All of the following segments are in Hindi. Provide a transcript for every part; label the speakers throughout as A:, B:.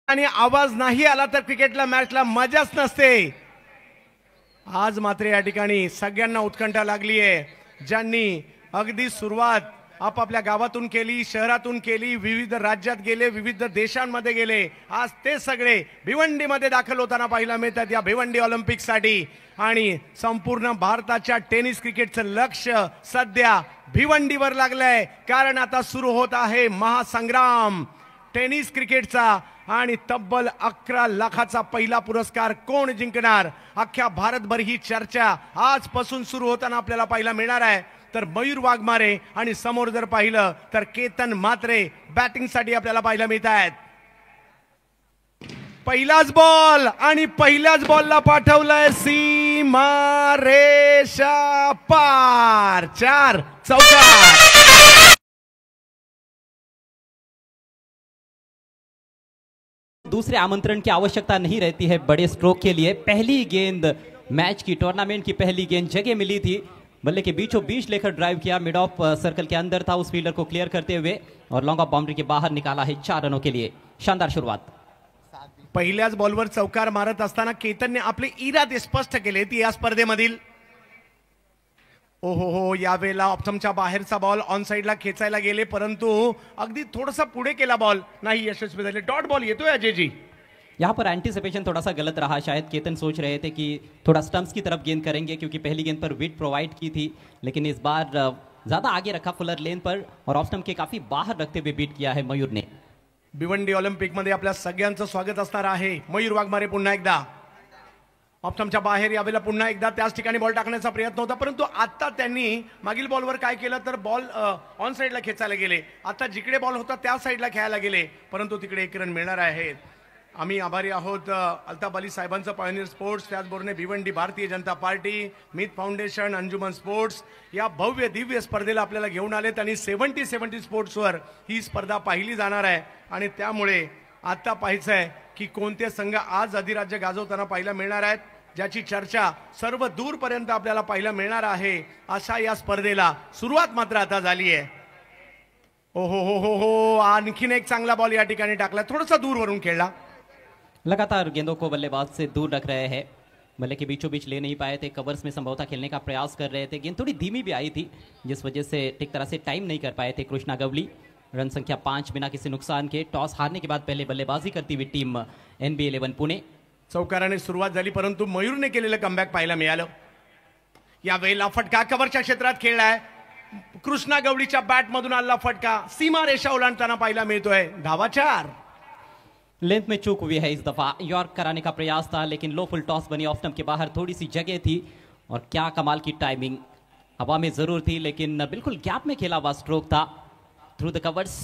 A: आणि आवाज नाही आला तर क्रिकेटला मॅचला मजाच नसते। आज मात्र या ठिकाणी सगळ्यांना उत्कंठा लागली आहे। ज्यांनी अगदी सुरुवात आपापल्या गावातून केली, शहरातून केली, विविध राज्यात गेले, विविध देशांमध्ये गेले, आज ते सगळे भिवंडीमध्ये दाखल होताना पाहायला मिळतात या भिवंडी ऑलिम्पिकसाठी। आणि संपूर्ण भारताच्या टेनिस क्रिकेटचं लक्ष सध्या भिवंडीवर लागलंय, कारण आता सुरू होत आहे महासंग्राम टेनिस क्रिकेटचा। आणि तब्बल 11 लाखाचा पहिला पुरस्कार कोण जिंकणार, अख्ख्या भारतभर ही चर्चा आजपासून सुरू होताना आपल्याला पाहायला मिळणार आहे। तर मयूर वाघमारे आणि समोर जर पाहिलं तर केतन म्हात्रे बॅटिंग साठी आपल्याला पाहायला मिळत आहेत। पहिलाच बॉल आणि पहिल्याच बॉलला पाठवलंय सीमा रेषा पार, 4 चौकार।
B: दूसरे आमंत्रण की आवश्यकता नहीं रहती है बड़े स्ट्रोक के लिए। पहली गेंद मैच की, टूर्नामेंट की पहली गेंद जगह मिली थी, बल्ले के बीचों बीच लेकर ड्राइव किया, मिड ऑफ सर्कल के अंदर था, उस फील्डर को क्लियर करते हुए और लॉन्ग ऑफ बाउंड्री के बाहर निकाला है 4 रनों के लिए। शानदार शुरुआत।
A: पहिल्याच बॉलवर चौकार मारत असताना केतनने आपले इरादे स्पष्ट केले ती या स्पर्धेमधील। ओहो, यावेळेला ऑप्टमच्या बाहेरचा बॉल ऑन साइडला खेचायला गेले, परंतु अगदी थोडासा पुढे केला बॉल, नाही यशस्वी झाले। डॉट बॉल येतोय अजय जी।
B: यहाँ पर एंटीसिपेशन थोड़ा सा गलत रहा, शायद केतन सोच रहे थे कि थोड़ा स्टंप्स की तरफ गेंद करेंगे, क्योंकि पहली गेंद पर विड प्रोवाइड की थी, लेकिन इस बार ज्यादा आगे रखा फुलर लेन पर और ऑफ स्टंप के काफी बाहर रखते हुए बीट किया है मयूर ने।
A: भिवंडी ऑलिम्पिक मध्ये आपल्या सगळ्यांचं स्वागत असणार आहे। मयूर वाघमारे पुन्हा एकदा ऑप्टमच्या बाहेर, यावेळेला पुन्हा एकदा त्याच ठिकाणी बॉल टाकण्याचा प्रयत्न होता, परंतु आता त्यांनी मागील बॉलवर काय केलं तर बॉल ऑन साइडला खेचायला गेले। आता जिकडे बॉल होता त्या साइडला खेळायला गेले, परंतु तिकडे 1 रन मिळणार आहे। आम्ही आभारी आहोत अल्ताफ अली साहेबांचं, पायोनियर स्पोर्ट्स, त्याचबरोबर भिवंडी भारतीय जनता पार्टी, मित फाउंडेशन, अंजुमन स्पोर्ट्स या भव्य दिव्य स्पर्धेला आपल्याला घेऊन आलेत। आणि 70 स्पोर्ट्सवर ही स्पर्धा पाहिली जाणार आहे। आणि त्यामुळे आता पाहायचं आहे की कोणते संघ आज अधिराज्य गाजवताना पाहायला मिळणार आहेत, ज्याची चर्चा सर्व दूरपर्यंत आपल्याला पाहायला मिळणार आहे। अशा या स्पर्धेला सुरुवात मात्र आता झाली आहे। ओहो हो हो हो, आणखीन एक चांगला बॉल या ठिकाणी टाकला, थोडासा दूरवरून खेळला।
B: लगातार गेंदों को बल्लेबाज से दूर रख रहे हैं, बल्ले के बीचों बीच ले नहीं पाए थे, कवर्स में संभवतः खेलने का प्रयास कर रहे थे, गेंद थोड़ी धीमी भी आई थी, जिस वजह से ठीक तरह से टाइम नहीं कर पाए थे कृष्णा गवली। रन संख्या 5 बिना किसी नुकसान के। टॉस हारने के बाद पहले बल्लेबाजी करती हुई टीम NB11 पुणे।
A: चौकाराने सुरुवात झाली, परंतु मयूरने केलेलं कमबॅक पाहायला मिळालं। या वेळेला फटका कव्हरच्या क्षेत्रात खेळलाय, कृष्णा गवळीच्या बॅट मधून आला फटका, सीमा रेषा ओलांडताना पाहायला मिळतोय। धावा 4।
B: लेंथ में चूक हुई है इस दफा, यॉर्क कराने का प्रयास था, लेकिन लो फुल टॉस बनी, ऑफ स्टंप के बाहर थोड़ी सी जगह थी और क्या कमाल की टाइमिंग, हवा में जरूर थी लेकिन बिल्कुल गैप में खेला हुआ स्ट्रोक था थ्रू द कवर्स।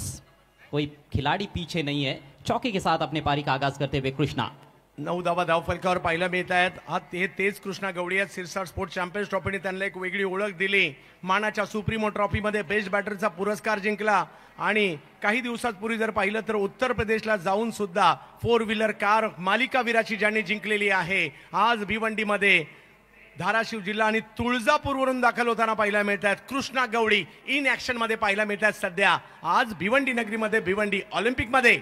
B: कोई खिलाड़ी पीछे नहीं है, चौके के साथ अपने पारी का आगाज करते हुए कृष्णा।
A: 9 धावा धावफलकावर पाहायला मिळत आहेत। हा तेच कृष्णा गवळी आहेत। सिरसाट स्पोर्ट्स चॅम्पियन्स ट्रॉफीने त्यांना एक वेगळी ओळख दिली, मानाच्या सुप्रीमो ट्रॉफीमध्ये बेस्ट बॅटरचा पुरस्कार जिंकला। आणि काही दिवसांपूर्वी जर पाहिलं तर उत्तर प्रदेशला जाऊन सुद्धा 4 व्हीलर कार मालिकावीराची ज्यांनी जिंकलेली आहे। आज भिवंडीमध्ये धाराशिव जिल्हा आणि तुळजापूरवरून दाखल होताना पाहायला मिळत आहेत कृष्णा गवळी, इन ऍक्शन मध्ये पाहायला मिळत आहेत सध्या आज भिवंडी नगरीमध्ये, भिवंडी ऑलिम्पिक मध्ये।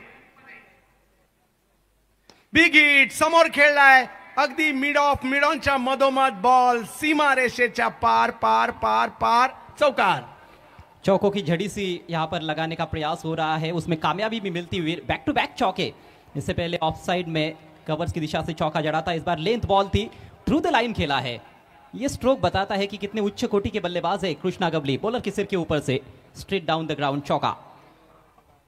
A: बिग हिट समोर खेळलाय, अगदी मिड ऑनच्या मधोमध बॉल, सीमा रेषेच्या पार पार पार पार, चौकार।
B: चौकों की झड़ी सी यहाँ पर लगाने का प्रयास हो रहा है, उसमें कामयाबी भी मिलती हुई। बैक टू बैक चौके, इससे पहले ऑफ साइड में कवर्स की दिशा से चौका जड़ा था, इस बार लेंथ बॉल थी, थ्रू द लाइन खेला है। ये स्ट्रोक बताता है कि कितने उच्च कोटि के बल्लेबाज है कृष्णा गवली। बॉलर के सिर के ऊपर से स्ट्रेट डाउन द ग्राउंड, चौका।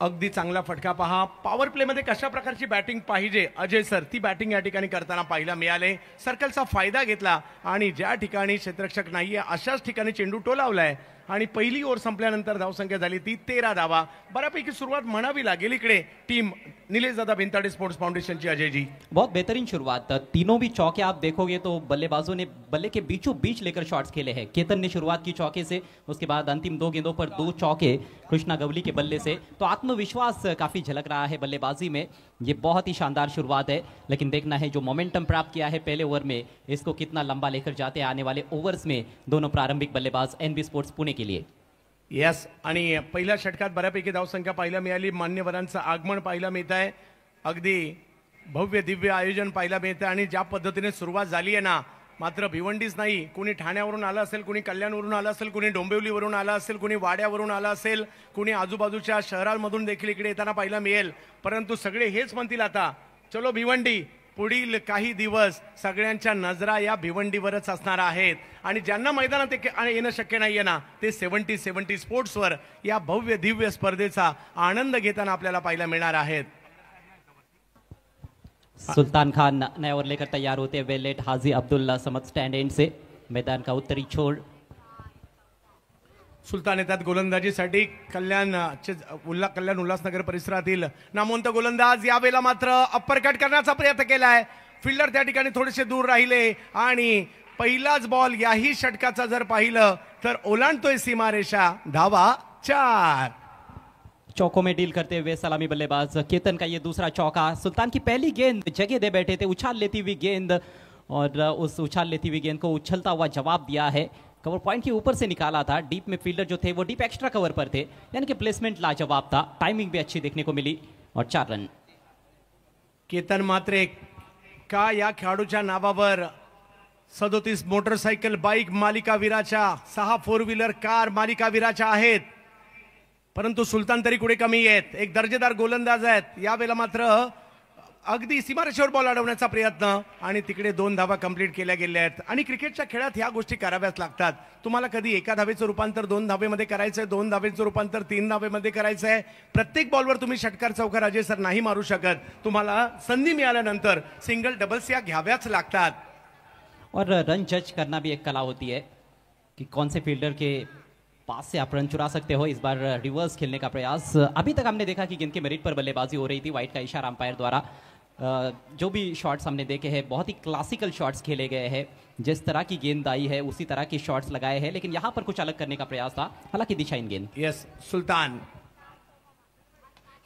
A: अगदी चांगला फटका पहा। पॉवर प्ले मध्ये कशा प्रकारची बॅटिंग पाहिजे अजय सर, ती बॅटिंग या ठिकाणी करताना पाहायला मिळाले। सर्कलचा फायदा घेतला आणि ज्या ठिकाणी क्षेत्ररक्षक नाहीये अशाच ठिकाणी चेंडू टोलावलाय आणि पहिली ओव्हर संपल्यानंतर धावसंख्या झाली ती 13 धावा। बऱ्यापैकी सुरुवात म्हणावी लागेल इकडे टीम नीलेश दादा भिंताडे स्पोर्ट्स फाउंडेशन की। अजय जी,
B: बहुत बेहतरीन शुरुआत, तीनों भी चौके आप देखोगे तो बल्लेबाजों ने बल्ले के बीचों बीच लेकर शॉट्स खेले हैं। केतन ने शुरुआत की चौके से, उसके बाद अंतिम 2 गेंदों पर 2 चौके कृष्णा गवली के बल्ले से, तो आत्मविश्वास काफी झलक रहा है बल्लेबाजी में। ये बहुत ही शानदार शुरुआत है, लेकिन देखना है जो मोमेंटम प्राप्त किया है पहले ओवर में, इसको कितना लंबा लेकर जाते हैं आने वाले ओवर्स में दोनों प्रारंभिक बल्लेबाज NB स्पोर्ट्स पुणे के लिए।
A: यस, आणि पहिल्या षटकात बऱ्यापैकी धावसंख्या पाहायला मिळाली, मान्यवरांचं आगमन पाहायला मिळत आहे। अगदी भव्य दिव्य आयोजन पाहायला मिळतं आणि ज्या पद्धतीने सुरुवात झाली आहे ना, मात्र भिवंडीच नाही, कुणी ठाण्यावरून आलं असेल, कुणी कल्याणवरून आलं असेल, कुणी डोंबिवलीवरून आलं असेल, कुणी वाड्यावरून आलं असेल, कुणी आजूबाजूच्या शहरांमधून देखील इकडे येताना पाहायला मिळेल. परंतु सगळे हेच म्हणतील आता चलो भिवंडी. पुढील काही दिवस सगळ्यांच्या नजरा या भिवंडीवरच असणार आहेत आणि ज्यांना मैदानात येणं शक्य नाहीये ना, ते 70 स्पोर्ट्सवर या भव्य दिव्य स्पर्धेचा आनंद घेताना आपल्याला पाहायला मिळणार आहेत.
B: सुल्तान खान नया ओवर लेकर तैयार होते हुए लेट हाजी अब्दुल्ला समत स्टैंड एंड से मैदान का उत्तरी छोर.
A: सुलतान येतात गोलंदाजीसाठी. कल्याण उल्हासनगर परिसरातील नामवंत गोलंदाज यावेळेला मात्र अप्परकट करण्याचा प्रयत्न केलाय. फिल्डर त्या ठिकाणी थोडेसे दूर राहिले आणि पहिलाच बॉल याही षटकाचा जर पाहिलं तर ओलांडतोय सीमारेषा. धावा 4.
B: चौकों में डील करते हुए सलामी बल्लेबाज केतन का ये दूसरा चौका. सुल्तान की पहली गेंद जगह दे बैठे थे, उछाल लेती हुई गेंद, और उस उछाल लेती हुई गेंद को उछलता हुआ जवाब दिया है. कवर पॉइंट के ऊपर से निकाला था. डीप में फील्डर जो थे वो डीप एक्स्ट्रा कवर पर थे, यानी कि प्लेसमेंट लाजवाब था. टाइमिंग भी अच्छी देखने को मिली और 4 रन.
A: केतन मात्रे का या खेळाडूच्या नावावर 37 मोटरसायकल बाईक मालिकावीराच्या, 6 4 व्हीलर कार मालिकावीराच्या आहेत. परंतु सुलतान तरी कुठे कमी आहेत. एक दर्जेदार गोलंदाज आहेत. यावेळेला मात्र अगदी सीमारेषेवर बॉल अडवण्याचा प्रयत्न आणि तिकडे 2 धावा कंप्लीट केल्या गेल्या आहेत. आणि क्रिकेटच्या खेळात ह्या गोष्टी कराव्याच लागतात. तुम्हाला कधी एका धावेचं रूपांतर 2 धावेमध्ये करायचंय, 2 धावेचं रूपांतर 3 धावेमध्ये करायचंय. प्रत्येक बॉलवर तुम्ही षटकार चौकार अजय सर नाही मारू शकत. तुम्हाला संधी मिळाल्यानंतर सिंगल डबल्स या घ्याव्याच लागतात.
B: और रन जज करना भी एक कला होती है कि कौन से फील्डर के पास से आप रन चुरा सकते हो. इस बार रिवर्स खेलने का प्रयास. अभी तक हमने देखा कि गेंद के मेरिट पर बल्लेबाजी हो रही थी. वाइट का इशारा अंपायर द्वारा. जो भी शॉट्स हमने देखे हैं बहुत ही क्लासिकल शॉट्स खेले गए हैं. जिस तरह की गेंद आई है उसी तरह के शॉट्स लगाए हैं, लेकिन यहाँ पर कुछ अलग करने का प्रयास था. हालांकि दिशा इन गेंद.
A: यस सुलतान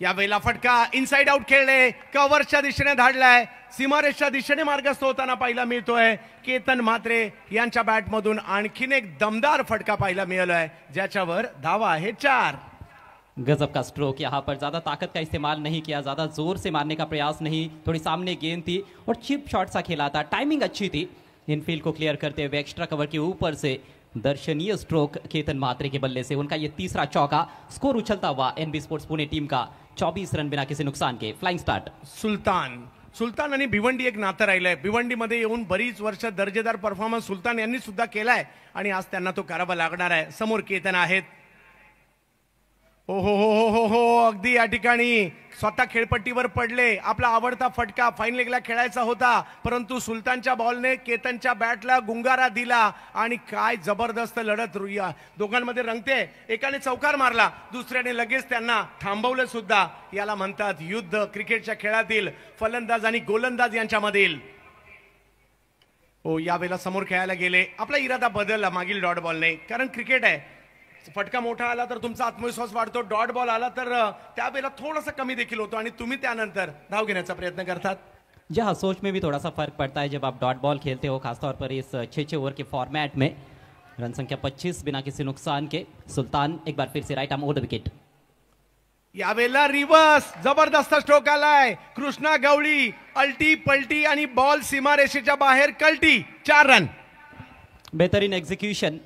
A: या वेळेला फटका इनसाइड आउट खेळले, कव्हरच्या दिशेने धाडलाय. सीमारेषच्या दिशेने मार्गस्थ होताना पाहायला मिळतोय. केतन म्हात्रे यांच्या बॅटमधून आणखीन एक दमदार फटका पाहायला मिळालाय, ज्याच्यावर धावा आहे 4.
B: गजब का स्ट्रोक. यहाँ पर ज्यादा ताकत का इस्तेमाल नहीं किया, ज्यादा जोर से मारने का प्रयास नहीं, थोड़ी सामने गेंद थी और चिप शॉट सा खेला था. टाइमिंग अच्छी थी. इनफील्ड को क्लियर करते हुए एक्स्ट्रा कवर के ऊपर से दर्शनीय स्ट्रोक केतन म्हात्रे के बल्ले से. उनका ये तीसरा चौका. स्कोर उछलता हुआ एनबी स्पोर्ट्स पुणे टीम का 24 रन बिना किसी नुकसान के. Flying start.
A: सुलतान आणि भिवंडी एक नातं राहिलंय. भिवंडीमध्ये येऊन बरीच वर्ष दर्जेदार परफॉर्मन्स सुलतान यांनी सुद्धा केलाय आणि आज त्यांना तो करावा लागणार आहे. समोर केतन आहेत. ओ हो हो हो हो हो अगदी या ठिकाणी स्वतः खेळपट्टीवर पडले. आपला आवडता फटका फाईन लेगला खेळायचा होता, परंतु सुलतानच्या बॉलने केतनच्या बॅटला गुंगारा दिला आणि काय जबरदस्त लढत दोघांमध्ये रंगते. एकाने चौकार मारला, दुसऱ्याने लगेच त्यांना थांबवलं सुद्धा. याला म्हणतात युद्ध क्रिकेटच्या खेळातील फलंदाज आणि गोलंदाज यांच्यामधील. ओ यावेळेला समोर खेळायला गेले. आपला इरादा बदलला मागील डॉट बॉलने, कारण क्रिकेट आहे. फटका मोठा आला तर तुमचा आत्मविश्वास वाढतो, डॉट बॉल आला तर त्यावेळेला थोडासा कमी देखील होतो आणि तुम्ही त्यानंतर धाव घेण्याचा प्रयत्न करतात.
B: जी हाँ, सोच में भी थोड़ा सा फर्क पड़ता है जब आप डॉट बॉल खेलते हो, खासतौर पर इस 6 ओवर के फॉर्मेट में. रन संख्या 25 बिना किसी नुकसान के. सुल्तान एक बार फिर से right arm over the wicket.
A: यावेळेला रिवर्स जबरदस्त स्ट्रोक आलाय. कृष्णा गवळी अल्टी पलटी आणि बॉल सीमारेषेच्या बाहेर कल्टी. 4 रन.
B: बेहतरीन एग्जीक्यूशन.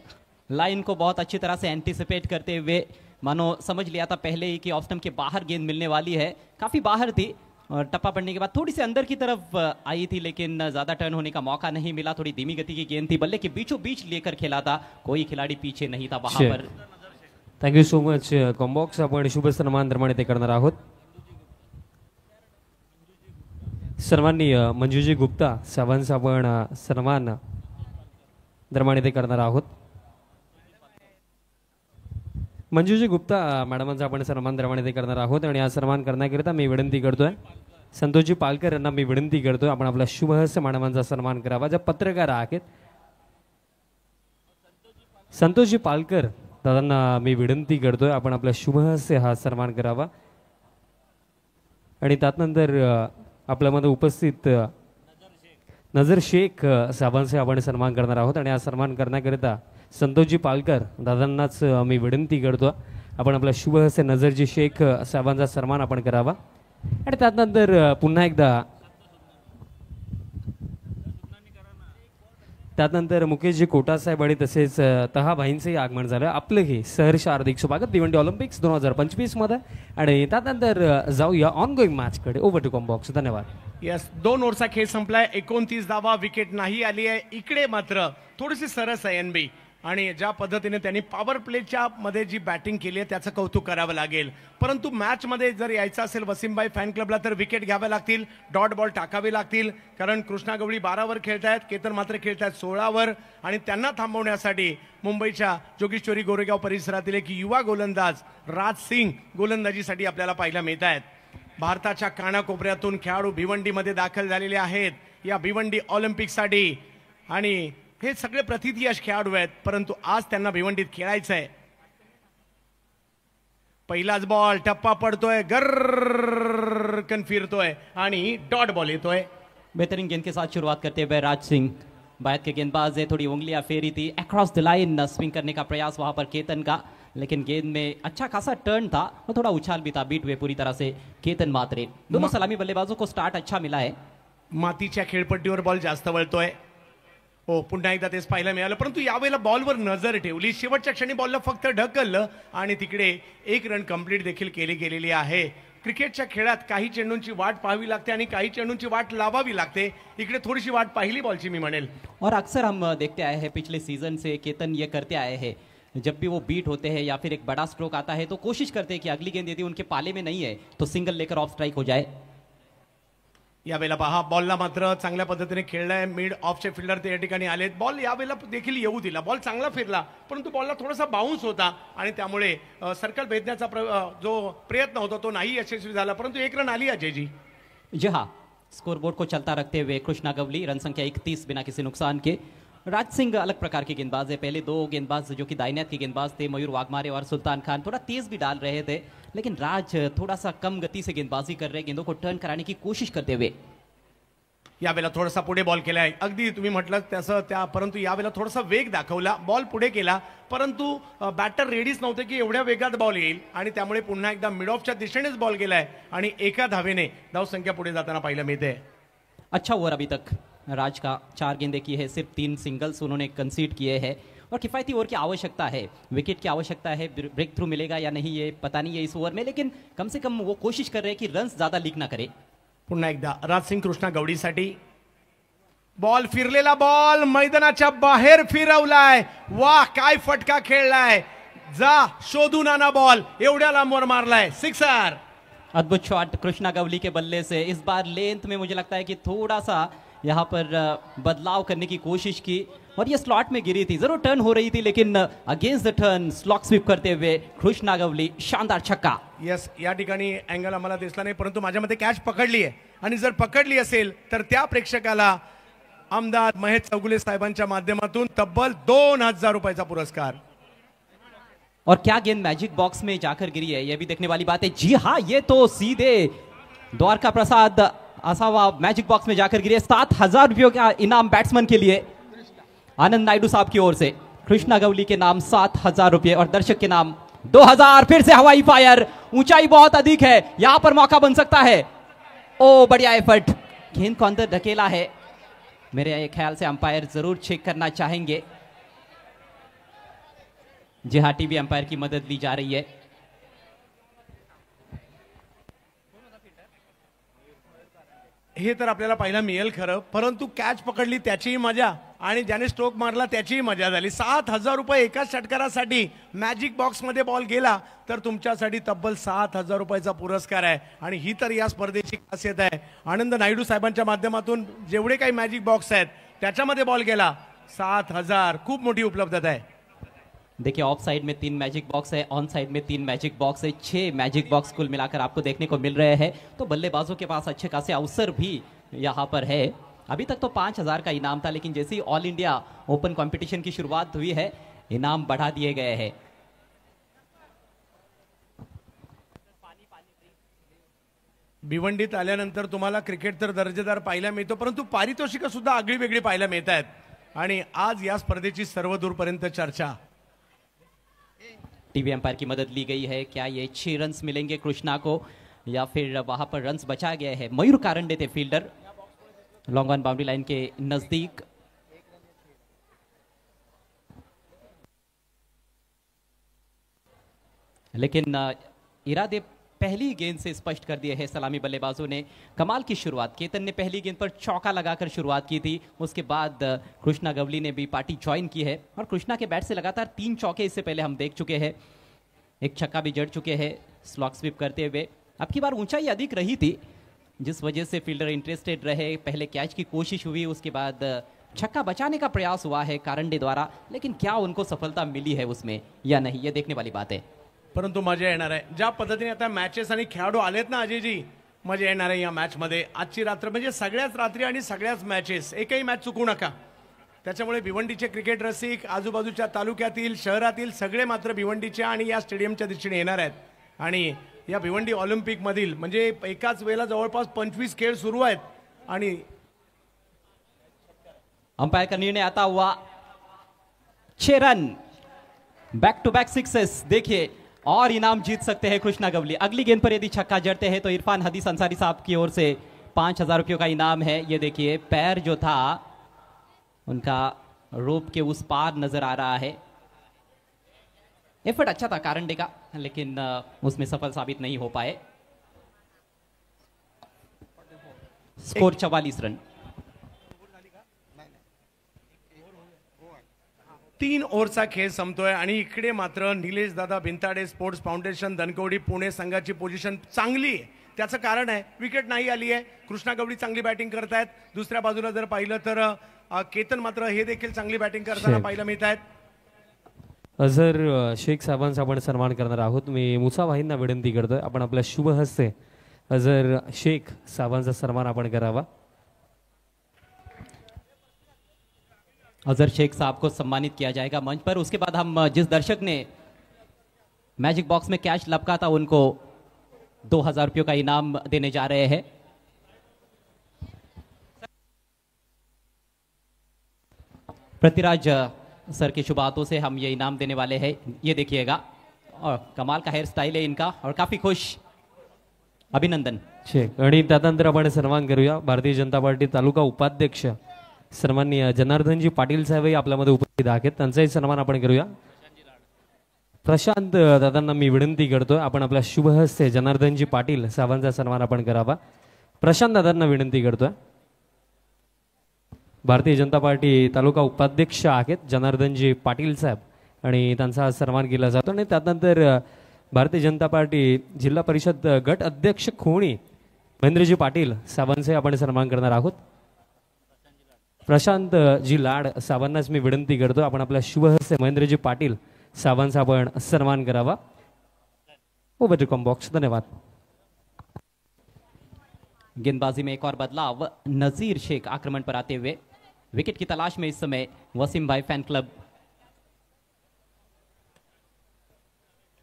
B: लाइन को बहुत अच्छी तरह से एंटीसिपेट करते हुए मानो समझ लिया था पहले ही कि ऑफ स्टंप के बाहर गेंद मिलने वाली है. काफी बाहर थी और टप्पा पड़ने के बाद थोड़ी सी अंदर की तरफ आई थी, लेकिन ज्यादा टर्न होने का मौका नहीं मिला. थोड़ी धीमी गति की गेंद थी. बल्ले के बीचों बीच लेकर खेला था. कोई खिलाड़ी पीछे नहीं था वहां पर.
C: Thank you so much combox. आपण शुभ सन्मान दरम्यान ते करणार आहोत. सन्माननीय मंजूजी गुप्ता साहेबांचा आपण सन्मान दरम्यान ते करणार आहोत. मंजूजी गुप्ता मॅडमांचा आपण सन्मान दरम्यान ते करणार आहोत आणि हा सन्मान करण्याकरिता मी विनंती करतोय संतोषजी पालकर यांना मी विनंती करतोय आपण आपला शुभहस्त मॅडमांचा सन्मान करावा. ज्या पत्रकार आहेत संतोषजी पालकर दादांना मी विनंती करतोय आपण आपला शुभहस्त हा सन्मान करावा. आणि त्यानंतर आपल्यामध्ये उपस्थित नजर शेख साहेबांचे आपण सन्मान करणार आहोत आणि हा सन्मान करण्याकरिता संतोषजी पालकर दादांनाच मी विनंती करतो आपण आपला शुभहस्त नजरजी शेख साहेबांचा सन्मान आपण करावा. आणि त्यानंतर पुन्हा एकदा त्यानंतर मुकेशजी कोटा साहेब आणि तसेच तहाभाईंचंही आगमन झालं. आपलं हे सहर्ष हार्दिक स्वागत भिवंडी ऑलिम्पिक्स 2025 मध्ये. आणि त्यानंतर जाऊया ऑन गोईंग मॅच कडे. Over to comm box. धन्यवाद.
A: यस, 2 ओव्हरचा खेळ संपलाय. 29 धावा, विकेट नाही आली आहे. इकडे मात्र थोडीशी सरस आहे एनबी, आणि ज्या पद्धतीने त्यांनी पॉवर प्लेच्या मध्ये जी बॅटिंग केली आहे त्याचं कौतुक करावं लागेल. परंतु मॅच मध्ये जर यायचं असेल वसीमभाई फॅन क्लबला तर विकेट घ्याव्या लागतील, डॉट बॉल टाकावे लागतील. कारण कृष्णा गवळी 12 वर खेळतायत, केतन मात्र खेळतायत 16 वर. आणि त्यांना थांबवण्यासाठी मुंबईच्या जोगेश्वरी गोरेगाव परिसरातील एक युवा गोलंदाज राज सिंग गोलंदाजीसाठी आपल्याला पाहायला मिळत आहेत. भारताच्या कानाकोपऱ्यातून खेळाडू भिवंडीमध्ये दाखल झालेले आहेत या भिवंडी ऑलिम्पिकसाठी. आणि हे सगळे प्रतिथयश खेळाडू आहेत, परंतु आज त्यांना भिवंडीत खेळायचं आहे. पहिलाच बॉल टप्पा पडतोय, गर्रकन फिरतोय आणि डॉट बॉल येतोय.
B: बेहतरीन गेंद के साथ शुरुआत करते हुए राज सिंह, बैट के गेंदबाज है, थोड़ी उंगलियां फेरी थी, अक्रॉस द लाइन स्विंग करने का प्रयास वहां पर केतन का, लेकिन गेंद में अच्छा खासा टर्न था और थोड़ा उछाल भी था, बीट हुए पूरी तरह से केतन मात्रे. दोनों सलामी बल्लेबाजों को स्टार्ट अच्छा मिला है.
A: मातीच्या खेळपट्टीवर बॉल जास्त वळतोय. हो, पुन्हा एकदा तेच पाहायला मिळालं, परंतु यावेळेला बॉलवर नजर ठेवली. शेवटच्या क्षणी बॉलला फक्त ढकललं आणि तिकडे 1 रन कंप्लीट देखील केली गेलेली आहे. क्रिकेटच्या खेळात काही चेंडूंची वाट पाहावी लागते आणि काही चेंडूंची वाट लावावी लागते. इकडे थोडीशी वाट पाहिली बॉलची मी म्हणेल.
B: और अक्सर हम देखते आए हैं पिछले सीजन से केतन ये करते आए हैं, जब भी वो बीट होते हैं या फिर एक बड़ा स्ट्रोक आता है तो कोशिश करते हैं कि अगली गेंद यदि उनके पाले में नहीं है तो सिंगल लेकर ऑफ स्ट्राइक हो जाए.
A: यावेळेला पहा, बॉलला मात्र चांगल्या पद्धतीने खेळलाय. मिड ऑफचे फिल्डर ते या ठिकाणी आलेत. बॉल यावेळेला देखील येऊ दिला. बॉल चांगला फिरला, परंतु बॉलला थोडासा बाउन्स होता आणि त्यामुळे सर्कल भेदण्याचा जो प्रयत्न होता तो नाही यशस्वी झाला. परंतु 1 रन आली अजयजी.
B: जी हाँ, स्कोरबोर्ड को चलता रखते हुए कृष्णा गवली रन संख्या 31 बिना किसी नुकसान के. राज सिंह अलग प्रकार के गेंदबाज है. पहले 2 गेंदबाज जो कि दाहिने हाथ के गेंदबाज थे, मयूर वाघमारे और सुल्तान खान, थोड़ा तेज भी डाल रहे थे, लेकिन राज थोड़ा सा कम गति से गेंदबाजी कर रहे, गेंदों को टर्न कराने की कोशिश करते हुए.
A: यावेळेला थोडासा पुढे बॉल केलाय, अगदी तुम्ही म्हटलं तसं त्या, परंतु यावेळेला थोडासा वेग दाखवला, बॉल पुढे केला, परंतु बॅटर रेडीच नव्हते की एवढ्या वेगात बॉल येईल आणि त्यामुळे पुन्हा एकदा मिड ऑफच्या दिशेनेच बॉल गेलाय आणि एका धावेने धावसंख्या पुढे जाताना पाहायला मिळते.
B: अच्छा ओवर अभी तक राज का. 4 गेंदें की है, सिर्फ 3 सिंगल्स उन्होंने कंसीड किए हैं और किफायती ओवर की आवश्यकता है, विकेट की आवश्यकता है. ब्रेक थ्रू मिलेगा या नहीं ये पता नहीं है इस ओवर में, लेकिन कम से कम वो कोशिश कर रहे हैं कि रन्स ज्यादा लीक ना करे.
A: पुन्हा एकदा राज सिंग कृष्णा गवडीसाठी. बॉल फिरलेला बॉल मैदानाच्या बाहेर फिरवलाय. वाह, काय फटका खेळलाय. जा शोधून आणा बॉल, एवढ्या लांबवर मारलाय. सिक्सर.
B: अद्भुत शॉट कृष्णा गवली के बल्ले से. इस बार लेंथ में मुझे लगता है कि थोड़ा सा यहाँ पर बदलाव करने की कोशिश की और ये स्लॉट में गिरी थी, जरूर टर्न हो रही थी, लेकिन against the turn slog sweep करते हुए कृष्णा गवली शानदार छक्का.
A: यस, या ठिकाणी अँगल आम्हाला दिसला नाही, परंतु माझ्या मते कॅच पकडली आहे आणि जर पकडली असेल तर त्या प्रेक्षकाला आमदार महेश चौगुले साहेबांच्या माध्यमातून तब्बल 2000 रुपयाचा पुरस्कार.
B: और क्या गेंद मैजिक बॉक्स में जाकर गिरी है, यह भी देखने वाली बात है. जी हाँ, ये तो सीधे द्वारका प्रसाद आसावा मैजिक बॉक्स में जाकर गिरी है. 7000 रुपयों का इनाम बैट्समैन के लिए आनंद नायडू साहब की ओर से. कृष्णा गवली के नाम 7000 रुपये और दर्शक के नाम 2000. फिर से हवाई फायर, ऊंचाई बहुत अधिक है, यहां पर मौका बन सकता है. ओ बढ़िया एफर्ट, गेंद को अंदर धकेला है. मेरे ख्याल से अंपायर जरूर चेक करना चाहेंगे. जी हाँ, टीवी अंपायर की मदद ली जा रही है.
A: हे तर आपल्याला पाहायला मिळेल खरं, परंतु कॅच पकडली त्याचीही मजा आणि ज्याने स्ट्रोक मारला त्याचीही मजा झाली. 7000 रुपये एकाच षटकारासाठी. मॅजिक बॉक्स मध्ये बॉल गेला तर तुमच्यासाठी तब्बल 7000 रुपयाचा पुरस्कार आहे आणि ही तर या स्पर्धेची खासियत आहे. आनंद नायडू साहेबांच्या माध्यमातून जेवढे काही मॅजिक बॉक्स आहेत त्याच्यामध्ये बॉल गेला. 7000 खूप मोठी उपलब्धता आहे.
B: देखिए, ऑफ साइड में 3 मैजिक बॉक्स है, ऑन साइड में 3 मैजिक बॉक्स है. 6 मैजिक बॉक्स कुल मिलाकर आपको देखने को मिल रहे हैं. तो बल्लेबाजों के पास अच्छे खासे अवसर भी यहाँ पर है. अभी तक तो 5000 का इनाम था, लेकिन जैसे ही ऑल इंडिया ओपन कंपटीशन की शुरुआत हुई है इनाम बढ़ा दिए गए हैं.
A: भिवंडीत आल्यानंतर तुम्हाला क्रिकेट तर दर्जेदार पाहायला मिळतो, परंतु पारितोषिकं सुद्धा आगळी वेगळी पाहायला मिळत आहेत. आणि आज या स्पर्धेची सर्वदूरपर्यंत चर्चा.
B: टीवी अंपायर की मदद ली गई है. क्या ये 6 रन्स मिलेंगे कृष्णा को? या फिर वहां पर रन्स बचा गया है। मयूर कारंडे थे fielder, long on boundary line के नजदीक। लेकिन इरादे पहली गेंद से स्पष्ट कर दिए हैं सलामी बल्लेबाजों ने। कमाल की शुरुआत, केतन ने पहली गेंद पर चौका लगाकर शुरुआत की थी, उसके बाद कृष्णा गवली ने भी पार्टी ज्वाइन की है और कृष्णा के बैट से लगातार 3 चौके इससे पहले हम देख चुके हैं। एक छक्का भी जड़ चुके हैं स्लॉग स्वीप करते हुए। अब की बार ऊंचाई अधिक रही थी जिस वजह से फील्डर इंटरेस्टेड रहे। पहले कैच की कोशिश हुई, उसके बाद छक्का बचाने का प्रयास हुआ है कारंडे द्वारा, लेकिन क्या उनको सफलता मिली है उसमें या नहीं, ये देखने वाली बात है।
A: परंतु मजा येणार आहे ज्या पद्धतीने आता मॅचेस आणि खेळाडू आलेत ना अजयजी, मजा येणार आहे या मॅच मध्ये। आजची रात्र म्हणजे सगळ्याच रात्री आणि सगळ्याच मॅचेस, एकही मॅच चुकू नका। त्याच्यामुळे भिवंडीचे क्रिकेट रसिक आजूबाजूच्या तालुक्यातील शहरातील सगळे मात्र भिवंडीच्या आणि या स्टेडियमच्या दिशेने येणार आहेत। आणि या भिवंडी ऑलिम्पिक मधील म्हणजे एकाच वेळेला जवळपास 25 खेळ सुरू आहेत आणि
B: अंपायर का निर्णय आता हुआ 6 run, back to back sixes. देखिए और इनाम जीत सकते हैं कृष्णा गवली। अगली गेंद पर यदि छक्का जड़ते हैं तो इरफान हदीस अंसारी साहब की ओर से 5000 रुपयों का इनाम है। ये देखिए पैर जो था उनका रोप के उस पार नजर आ रहा है। एफर्ट अच्छा था कारंडे का, लेकिन उसमें सफल साबित नहीं हो पाए। Score 44 run.
A: 3 ओव्हरचा खेळ संपतोय आणि इकडे मात्र निलेश दादा भिंताडे स्पोर्ट्स फाउंडेशन धनकवडी पुणे संघाची पोझिशन चांगली आहे। त्याचं कारण आहे विकेट नाही आली आहे, कृष्णा गवळी चांगली बॅटिंग करतायत। दुसऱ्या बाजूला जर पाहिलं तर केतन मात्र हे देखील चांगली बॅटिंग करताना पाहायला मिळत आहेत।
C: अझर शेख साहेबांचा आपण सन्मान करणार आहोत। मी मुसा भाईंना विनंती करतोय आपण आपल्या शुभ हस्ते अझर शेख साहेबांचा सन्मान आपण करावा।
B: अजहर शेख साहब को सम्मानित किया जाएगा मंच पर। उसके बाद हम जिस दर्शक ने मैजिक बॉक्स में कैश लपका था उनको 2000 रुपयों का इनाम देने जा रहे हैं। पृथ्वीराज सर के शुभ हाथों से हम ये इनाम देने वाले हैं। ये देखिएगा, और कमाल का हेयर स्टाइल है इनका और काफी खुश। अभिनंदन
C: शेख। आणि त्यानंतर आपण सन्मान करूया भारतीय जनता पार्टी तालुका उपाध्यक्ष सन्माननीय जनार्दनजी पाटील साहेबही आपल्यामध्ये उपस्थित आहेत, त्यांचाही सन्मान आपण करूया। प्रशांत दादांना मी विनंती करतोय आपण आपल्या शुभ हस्ते जनार्दनजी पाटील साहेबांचा सन्मान आपण करावा। प्रशांत दादांना विनंती करतोय। भारतीय जनता पार्टी तालुका उपाध्यक्ष आहेत जनार्दनजी पाटील साहेब आणि त्यांचा सन्मान केला जातो। आणि त्यानंतर भारतीय जनता पार्टी जिल्हा परिषद गट अध्यक्ष खोणी महेंद्रजी पाटील साहेबांचे आपण सन्मान करणार आहोत। प्रशांत जी लाड साहेबांनाच मी विनंती करतो आपण आपल्या शुभ हस्ते महेंद्रजी पाटील साहेबांचा आपण सन्मान करावा। Over to comm box. धन्यवाद।
B: गेंदबाजी में एक और बदलाव, नजीर शेख आक्रमण पर आते हुए। विकेट की तलाश में इस समय वसीम भाई फैन क्लब।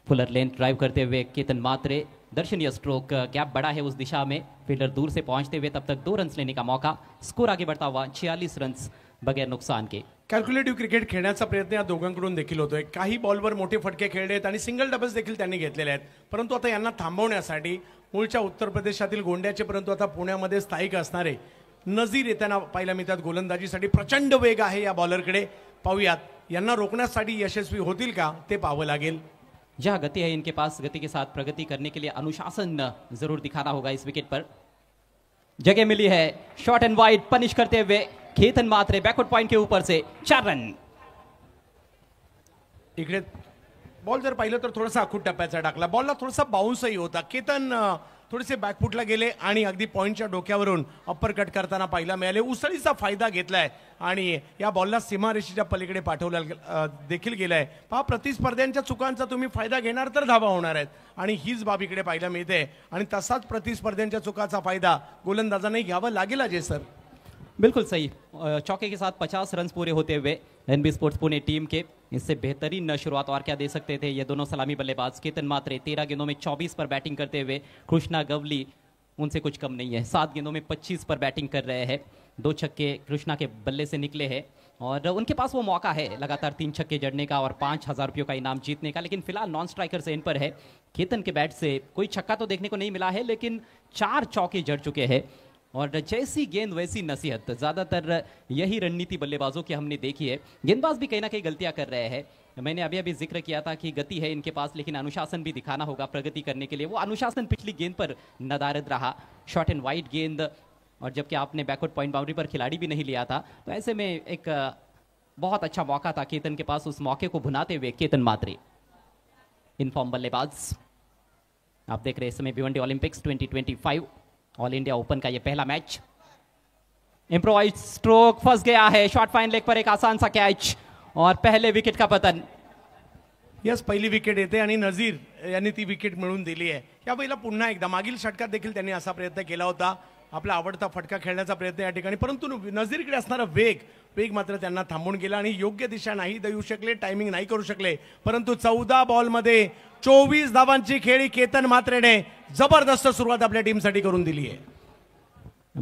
B: फुलर लेन ड्राइव करते हुए केतन मात्रे, दर्शनीय स्ट्रोक, गैप बड़ा है उस दिशा में। फील्डर दूर से पहुंचते हुए तब तक 2 रन्स लेने का मौका। स्कोर आगे बढ़ता हुआ 46 रन्स बगैर नुकसान के।
A: कॅल्क्युलेटिव्ह क्रिकेट खेळण्याचा प्रयत्न या दोघांकडून देखील होतोय। काही बॉलवर मोठे फटके खेळले आहेत आणि सिंगल डबल्स देखील त्यांनी घेतलेले आहेत, परंतु आता यांना थांबवण्यासाठी मूळच्या उत्तर प्रदेशातील गोंड्याचे परंतु आता पुण्यामध्ये स्थायिक असणारे नजीर येताना पाहायला मिळतात। गोलंदाजीसाठी प्रचंड वेग आहे या बॉलरकडे। पाहूयात यांना रोखण्यासाठी यशस्वी होतील का ते पाहावं लागेल।
B: जहां गति है इनके पास, गति के साथ प्रगति करने के लिए अनुशासन जरूर दिखाना होगा। इस विकेट पर जगह मिली है, शॉर्ट एंड वाइड पनिश करते हुए केतन मात्रे बैकवर्ड पॉइंट के ऊपर से 4 रन।
A: इकडे बॉल जर पाहिलं तर थोडासा आखूट टप्प्याचा टाकला, बॉलला थोडासा बाउन्सही होता। केतन थोडेसे बॅकफुटला गेले आणि अगदी पॉइंटच्या डोक्यावरून अप्पर कट करताना पाहायला मिळाले। उसळीचा फायदा घेतलाय आणि या बॉलला सीमारेषेच्या पलीकडे पाठवला देखील गेलाय। पहा प्रतिस्पर्ध्यांच्या चुकांचा तुम्ही फायदा घेणार तर धावा होणार आहेत आणि हीच बाब इकडे पाहायला मिळते आणि तसाच प्रतिस्पर्ध्यांच्या चुकाचा फायदा गोलंदाजांनी घ्यावा लागेल अजय सर।
B: बिल्कुल सही। चौके के साथ 50 रन पूरे होते हुए एनबी स्पोर्ट्स पुणे टीम के इससे बेहतरीन शुरुआत और क्या दे सकते थे ये दोनों सलामी बल्लेबाज। केतन मात्रे 13 गेंदों में 24 पर बैटिंग करते हुए, कृष्णा गवली उनसे कुछ कम नहीं है। 7 गेंदों में 25 पर बैटिंग कर रहे हैं। 2 छक्के कृष्णा के बल्ले से निकले हैं और उनके पास वो मौका है लगातार 3 छक्के जड़ने का और 5,000 रुपयों का इनाम जीतने का, लेकिन फिलहाल नॉन स्ट्राइकर से इन पर है। केतन के बैट से कोई छक्का तो देखने को नहीं मिला है, लेकिन 4 चौके जड़ चुके हैं और जैसी गेंद वैसी नसीहत, ज़्यादातर यही रणनीति बल्लेबाजों की हमने देखी है। गेंदबाज भी कहीं ना कहीं गलतियां कर रहे हैं। मैंने अभी अभी जिक्र किया था कि गति है इनके पास, लेकिन अनुशासन भी दिखाना होगा प्रगति करने के लिए। वो अनुशासन पिछली गेंद पर नदारद रहा, शॉर्ट एंड वाइड गेंद, और जबकि आपने बैकवर्ड पॉइंट बाउंड्री पर खिलाड़ी भी नहीं लिया था, तो ऐसे में एक बहुत अच्छा मौका था केतन के पास। उस मौके को भुनाते हुए केतन मात्रे इनफॉर्म बल्लेबाज। आप देख रहे हैं इस समय Bhiwandi Olympics 2025 all India open का ये पहला मैच। इंप्रोवाइज स्ट्रोक फंस गया है, शॉर्ट फाइन लेग पर एक आसान सा कैच और पहले विकेट का पतन।
A: यस, पहिली विकेट येते आणि नजीर यांनी ती विकेट मिळवून दिली आहे। या पहिला पुन्हा एकदा मागील षटकात देखील त्यांनी असा प्रयत्न केला होता, आपला आवडता फटका खेळण्याचा प्रयत्न या ठिकाणी, परंतु नजीरकडे असणारा वेग मात्र त्यांना थांबून गेला आणि योग्य दिशा नाही देऊ शकले, टायमिंग नाही करू शकले। परंतु 14 बॉलमध्ये 24 धावांची खेळी केतन म्हात्रेने जबरदस्त सुरुवात आपल्या टीमसाठी करून दिली आहे।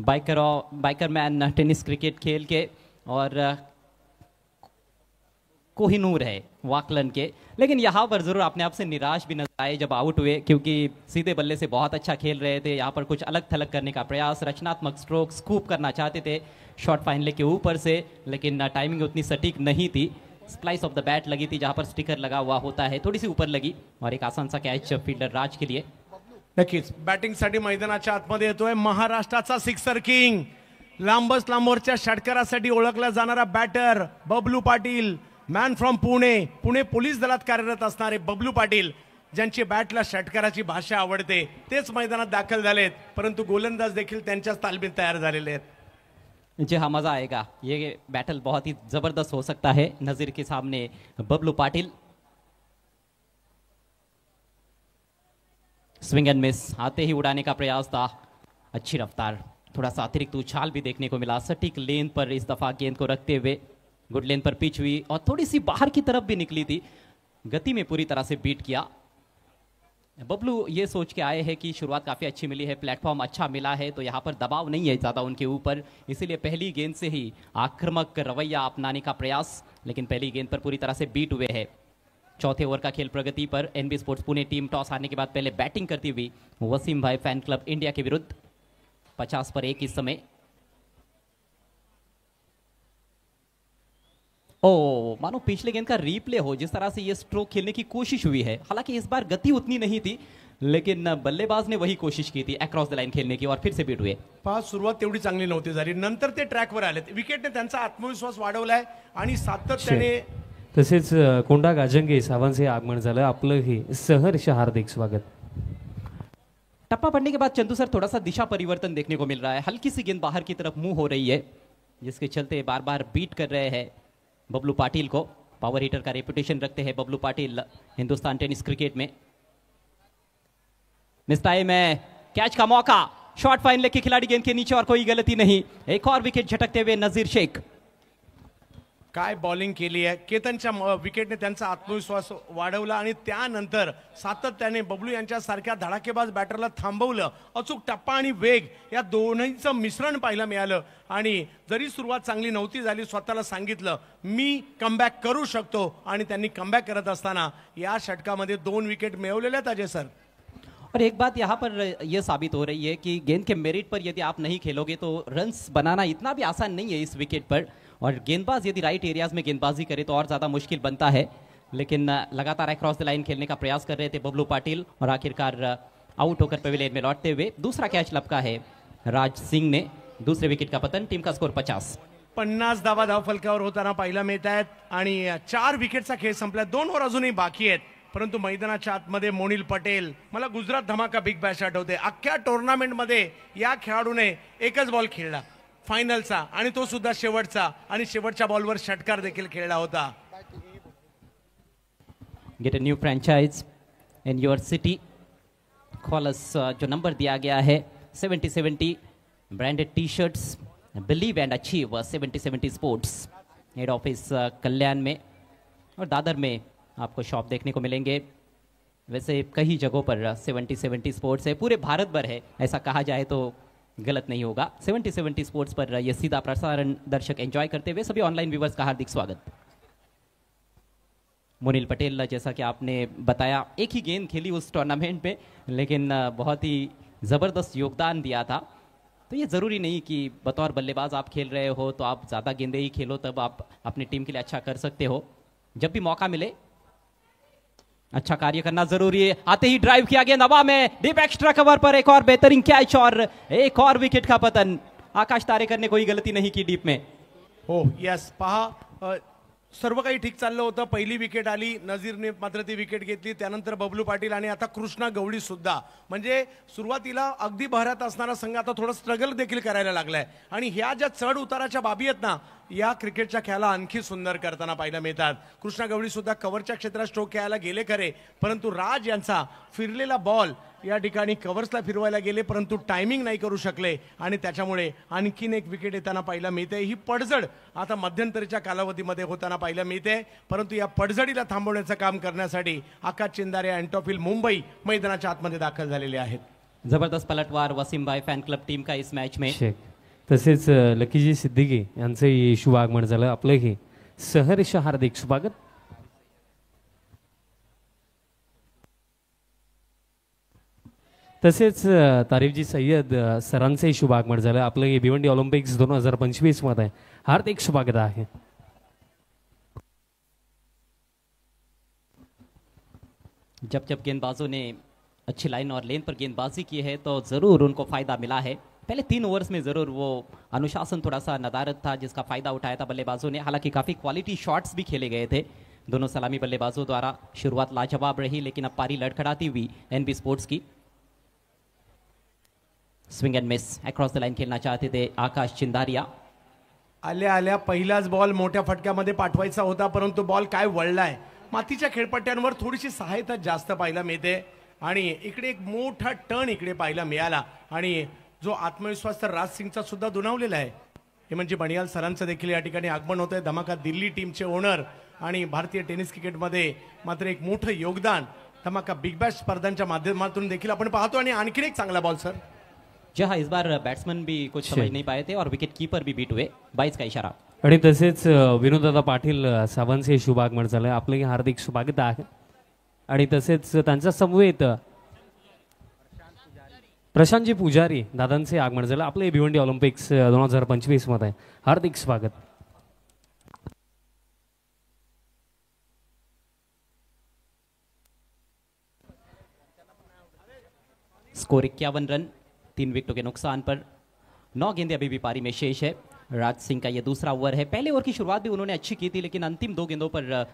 B: बाइकर मैन टेनिस क्रिकेट खेल के और कोहिनूर है वाकलन के, लेकिन यहाँ पर जरूर अपने आप से निराश भी नजर आए जब आउट हुए, क्योंकि सीधे बल्ले से बहुत अच्छा खेल रहे थे। यहाँ पर कुछ अलग थलग करने का प्रयास, रचनात्मक स्ट्रोक स्कूप करना चाहते थे शॉर्ट फाइन लेग के ऊपर से, लेकिन टाइमिंग उतनी सटीक नहीं थी। स्प्लाइस ऑफ द बैट लगी थी जहाँ पर स्टिकर लगा हुआ होता है, थोड़ी सी ऊपर लगी और एक आसान सा कैच फील्डर राज के लिए।
A: नक्कीच बॅटिंगसाठी मैदानाच्या आतमध्ये येतोय महाराष्ट्राचा सिक्सर किंग, लांबच लांबवरच्या षटकारासाठी ओळखला जाणारा batter Bablu Patil, man from Pune police दलात कार्यरत असणारे बबलू पाटील, ज्यांची बॅटला षटकाराची भाषा आवडते, तेच मैदानात दाखल झालेत, परंतु गोलंदाज देखील त्यांच्याच तालमीत तयार झालेले आहेत।
B: जी हाँ, मजा आएगा। ये बैटल बहुत ही जबरदस्त हो सकता है नजीर के सामने। Bablu Patil swing and miss, आते ही उड़ाने का प्रयास था, अच्छी रफ्तार, थोड़ा सा अतिरिक्त उछाल भी देखने को मिला। सटीक लेन पर इस दफा गेंद को रखते हुए गुड लेन पर पिच हुई और थोड़ी सी बाहर की तरफ भी निकली थी, गति में पूरी तरह से बीट किया। बबलू ये सोच के आए हैं कि शुरुआत काफ़ी अच्छी मिली है, प्लेटफॉर्म अच्छा मिला है, तो यहाँ पर दबाव नहीं है ज़्यादा उनके ऊपर, इसीलिए पहली गेंद से ही आक्रामक रवैया अपनाने का प्रयास, लेकिन पहली गेंद पर पूरी तरह से बीट हुए है। चौथे ओवर का खेल प्रगति पर NB sports Pune team toss हारने के बाद पहले बैटिंग करती हुई वसीम भाई फैन क्लब इंडिया के विरुद्ध 50 पर 1 इस समय। ओ, मानो पिछले गेंद का रीप्ले हो, जिस तरह से ये स्ट्रोक खेलने की कोशिश हुई है, हालांकि इस बार गति उतनी नहीं थी, लेकिन बल्लेबाज ने वही कोशिश की थी अक्रॉस द लाइन खेलने की और फिर से बीट हुए।
A: सुरुवात तेवढी चांगली नव्हती झाली, नंतर ते ट्रॅकवर आलेत, विकेटने त्यांचा आत्मविश्वास वाढवलाय आणि सातत्याने।
C: तसेच कोंडा गाजंगे सावंतचे आगमन झालं, आपलंही सहर्ष हार्दिक स्वागत।
B: टप्पा पड़ने के बाद चंदू सर थोड़ा सा दिशा परिवर्तन देखने को मिल रहा है, हल्की सी गेंद बाहर की तरफ मुंह हो रही है, जिसके चलते बार बार बीट कर रहे हैं बबलू पाटिल को। पावर हिटर का रेपुटेशन रखते हैं बबलू पाटिल हिंदुस्तान टेनिस क्रिकेट में। मिस्टाई में कैच का मौका, शॉर्ट फाइन लेग के खिलाड़ी गेंद के नीचे और कोई गलती नहीं, एक और विकेट झटकते हुए नजीर शेख।
A: काय बॉलिंग केली आहे, केतनच्या विकेटने त्यांचा आत्मविश्वास वाढवला आणि त्यानंतर सातत्याने बबलू यांच्या सारख्या धडाकेबाज बॅटरला थांबवलं। अचूक टप्पा आणि वेग या दोन्हीचं मिश्रण पाहायला मिळालं आणि जरी सुरुवात चांगली नव्हती झाली, स्वतःला सांगितलं मी कमबॅक करू शकतो आणि त्यांनी कमबॅक करत असताना या षटकामध्ये 2 विकेट मिळवलेल्या आहेत अजय सर।
B: और एक बात यहाँ पर यह साबित हो रही है कि गेंद के मेरिट पर यदि आप नहीं खेलोगे तो रन्स बनाना इतना भी आसान नहीं है इस विकेट पर, और गेंदबाज यदि राइट एरियाज में गेंदबाजी करे तो और ज़्यादा मुश्किल बनता है। लेकिन लगातार अक्रॉस द लाइन खेलने का प्रयास कर रहे थे बबलू पाटिल और आखिरकार आउट होकर पवेलियन में लौटते हुए दूसरा कैच लपका है राज सिंह ने। दूसरे विकेट का पतन, टीम का स्कोर 50
A: धावा धावफलकावर होताना पाहायला मिळत आहेत आणि 4 विकेटचा खेळ संपला, 2 ओव्हर अजूनही बाकी आहेत, परंतु मैदानाच्या आतमध्ये मोनिल पटेल, मला गुजरात धमाका बिग बॅश आठवते, अख्ख्या टुर्नामेंटमध्ये या खेळाडूने एकच बॉल खेळला फायनलचा आणि तो सुद्धा शेवटचा, आणि शेवटच्या बॉलवर षटकार देखील खेळला होता।
B: Get a new franchise in your city, call us, जो नंबर दिया गया है 7070, branded T shirts, believe and achieve 7070 sports, head office Kalyan में और दादर में आपको शॉप देखने को मिलेंगे। वैसे कई जगहों पर 70-70 स्पोर्ट्स है, पूरे भारत भर है, ऐसा कहा जाए तो गलत नहीं होगा। 70-70 स्पोर्ट्स पर यह सीधा प्रसारण दर्शक एंजॉय करते हुए सभी ऑनलाइन व्यूवर्स का हार्दिक स्वागत। मोनिल पटेल, जैसा कि आपने बताया, एक ही गेंद खेली उस टूर्नामेंट में, लेकिन बहुत ही ज़बरदस्त योगदान दिया था। तो ये ज़रूरी नहीं कि बतौर बल्लेबाज आप खेल रहे हो तो आप ज़्यादा गेंदें ही खेलो तब आप अपनी टीम के लिए अच्छा कर सकते हो। जब भी मौका मिले अच्छा कार्य करना जरूरी है। आते ही ड्राइव किया गेंद हवा में, डीप एक्स्ट्रा कवर पर एक और बेहतरीन कैच और एक और विकेट का पतन। आकाश तारेकर ने कोई गलती नहीं की डीप में।
A: हो यस, पहा सर्व काही ठीक चाललं होतं, पहिली विकेट आली, नजीरने मात्र ती विकेट घेतली, त्यानंतर बबलू पाटील आणि आता कृष्णा गवळी सुद्धा, म्हणजे सुरुवातीला अगदी बहरात असणारा संघ आता थोडं स्ट्रगल देखील करायला लागलाय आणि ह्या ज्या चढ उताराच्या बाबी आहेत ना, या क्रिकेटच्या खेळाला आणखी सुंदर करताना पाहायला मिळतात। कृष्णा गवळी सुद्धा कव्हरच्या क्षेत्रात स्ट्रोक खेळायला गेले खरे, परंतु राज यांचा फिरलेला बॉल या ठिकाणी कव्हर्सला फिरवायला गेले, परंतु टायमिंग नाही करू शकले आणि त्याच्यामुळे आणखीन एक विकेट येताना पाहायला मिळते। ही पडझड आता मध्यंतरीच्या कालावधीमध्ये होताना पाहायला मिळते, परंतु या पडझडीला थांबवण्याचं काम करण्यासाठी आकाश चिंदारे, अँटॉफिल मुंबई मैदानाच्या आतमध्ये दाखल झालेले आहेत।
B: जबरदस्त पलटवार Wasim Bhai fan club team का इस मॅच में।
C: तसेच लकीजी सिद्दीकी यांचंही शुभ आगमन झालं, आपलंही सहर्ष हार्दिक स्वागत। तसेच तारिफजी सय्यद सरांचे शुभ आगमन झालं, आपलं भिवंडी ऑलिम्पिक्स 2025 मध्ये हार्दिक स्वागत आहे।
B: जब जब गेंदबाजों ने अच्छी लाइन और लेन पर गेंदबाजी की है तो ज़रूर उनको फ़ायदा मिला है। पहले 3 ओवर्स में ज़रूर वो अनुशासन थोड़ा सा नदारद था, जिसका फ़ायदा उठाया था बल्लेबाजों ने। हालांकि काफ़ी क्वालिटी शॉट्स भी खेले गए थे दोनों सलामी बल्लेबाजों द्वारा। शुरुआत लाजवाब रही, लेकिन अब पारी लड़खड़ाती हुई एनबी स्पोर्ट्स की। Swing and miss across the line खेलना चाहते थे आकाश चिंदारिया।
A: आल्या आल्या पहिलाच बॉल मोठ्या फटक्यामध्ये पाठवायचा होता, परंतु बॉल काय वळलाय। मातीच्या खेळपट्ट्यांवर थोडीशी सहायता जास्त पाहायला मिळते आणि इकडे एक मोठा टर्न इकडे पाहायला मिळाला आणि जो आत्मविश्वास तर राज सिंगचा सुद्धा दुणावलेला आहे। हे म्हणजे बनियाल सरांचं देखील या ठिकाणी आगमन होतंय। धमाका दिल्ली टीमचे ओनर आणि भारतीय टेनिस क्रिकेटमध्ये मात्र एक मोठं योगदान धमाका बिग बॅश स्पर्धांच्या माध्यमातून देखील आपण पाहतो। आणि आणखी एक चांगला बॉल सर।
B: जहां इस बार बैट्समैन भी कुछ समझ नहीं पाए थे और विकेट कीपर भी बीट हुए। 22 का इशारा।
C: आणि तसेच विनोददादा पाटील सावंतचे शुभ आगमन झालं, आपले हार्दिक स्वागत आहे। आणि तसेच त्यांच्या समवेत प्रशांतजी पुजारी दादांचे आगमन झालं, आपले भिवंडी ऑलिम्पिक्स 2025 मध्ये हार्दिक स्वागत।
B: स्कोर 51 रन, 3 विकेटों के नुकसान पर। 9 गेंदें अभी भी पारी में शेष है। राज सिंह का यह दूसरा ओवर है। पहले ओवर की शुरुआत भी उन्होंने अच्छी की थी, लेकिन अंतिम 2 गेंदों पर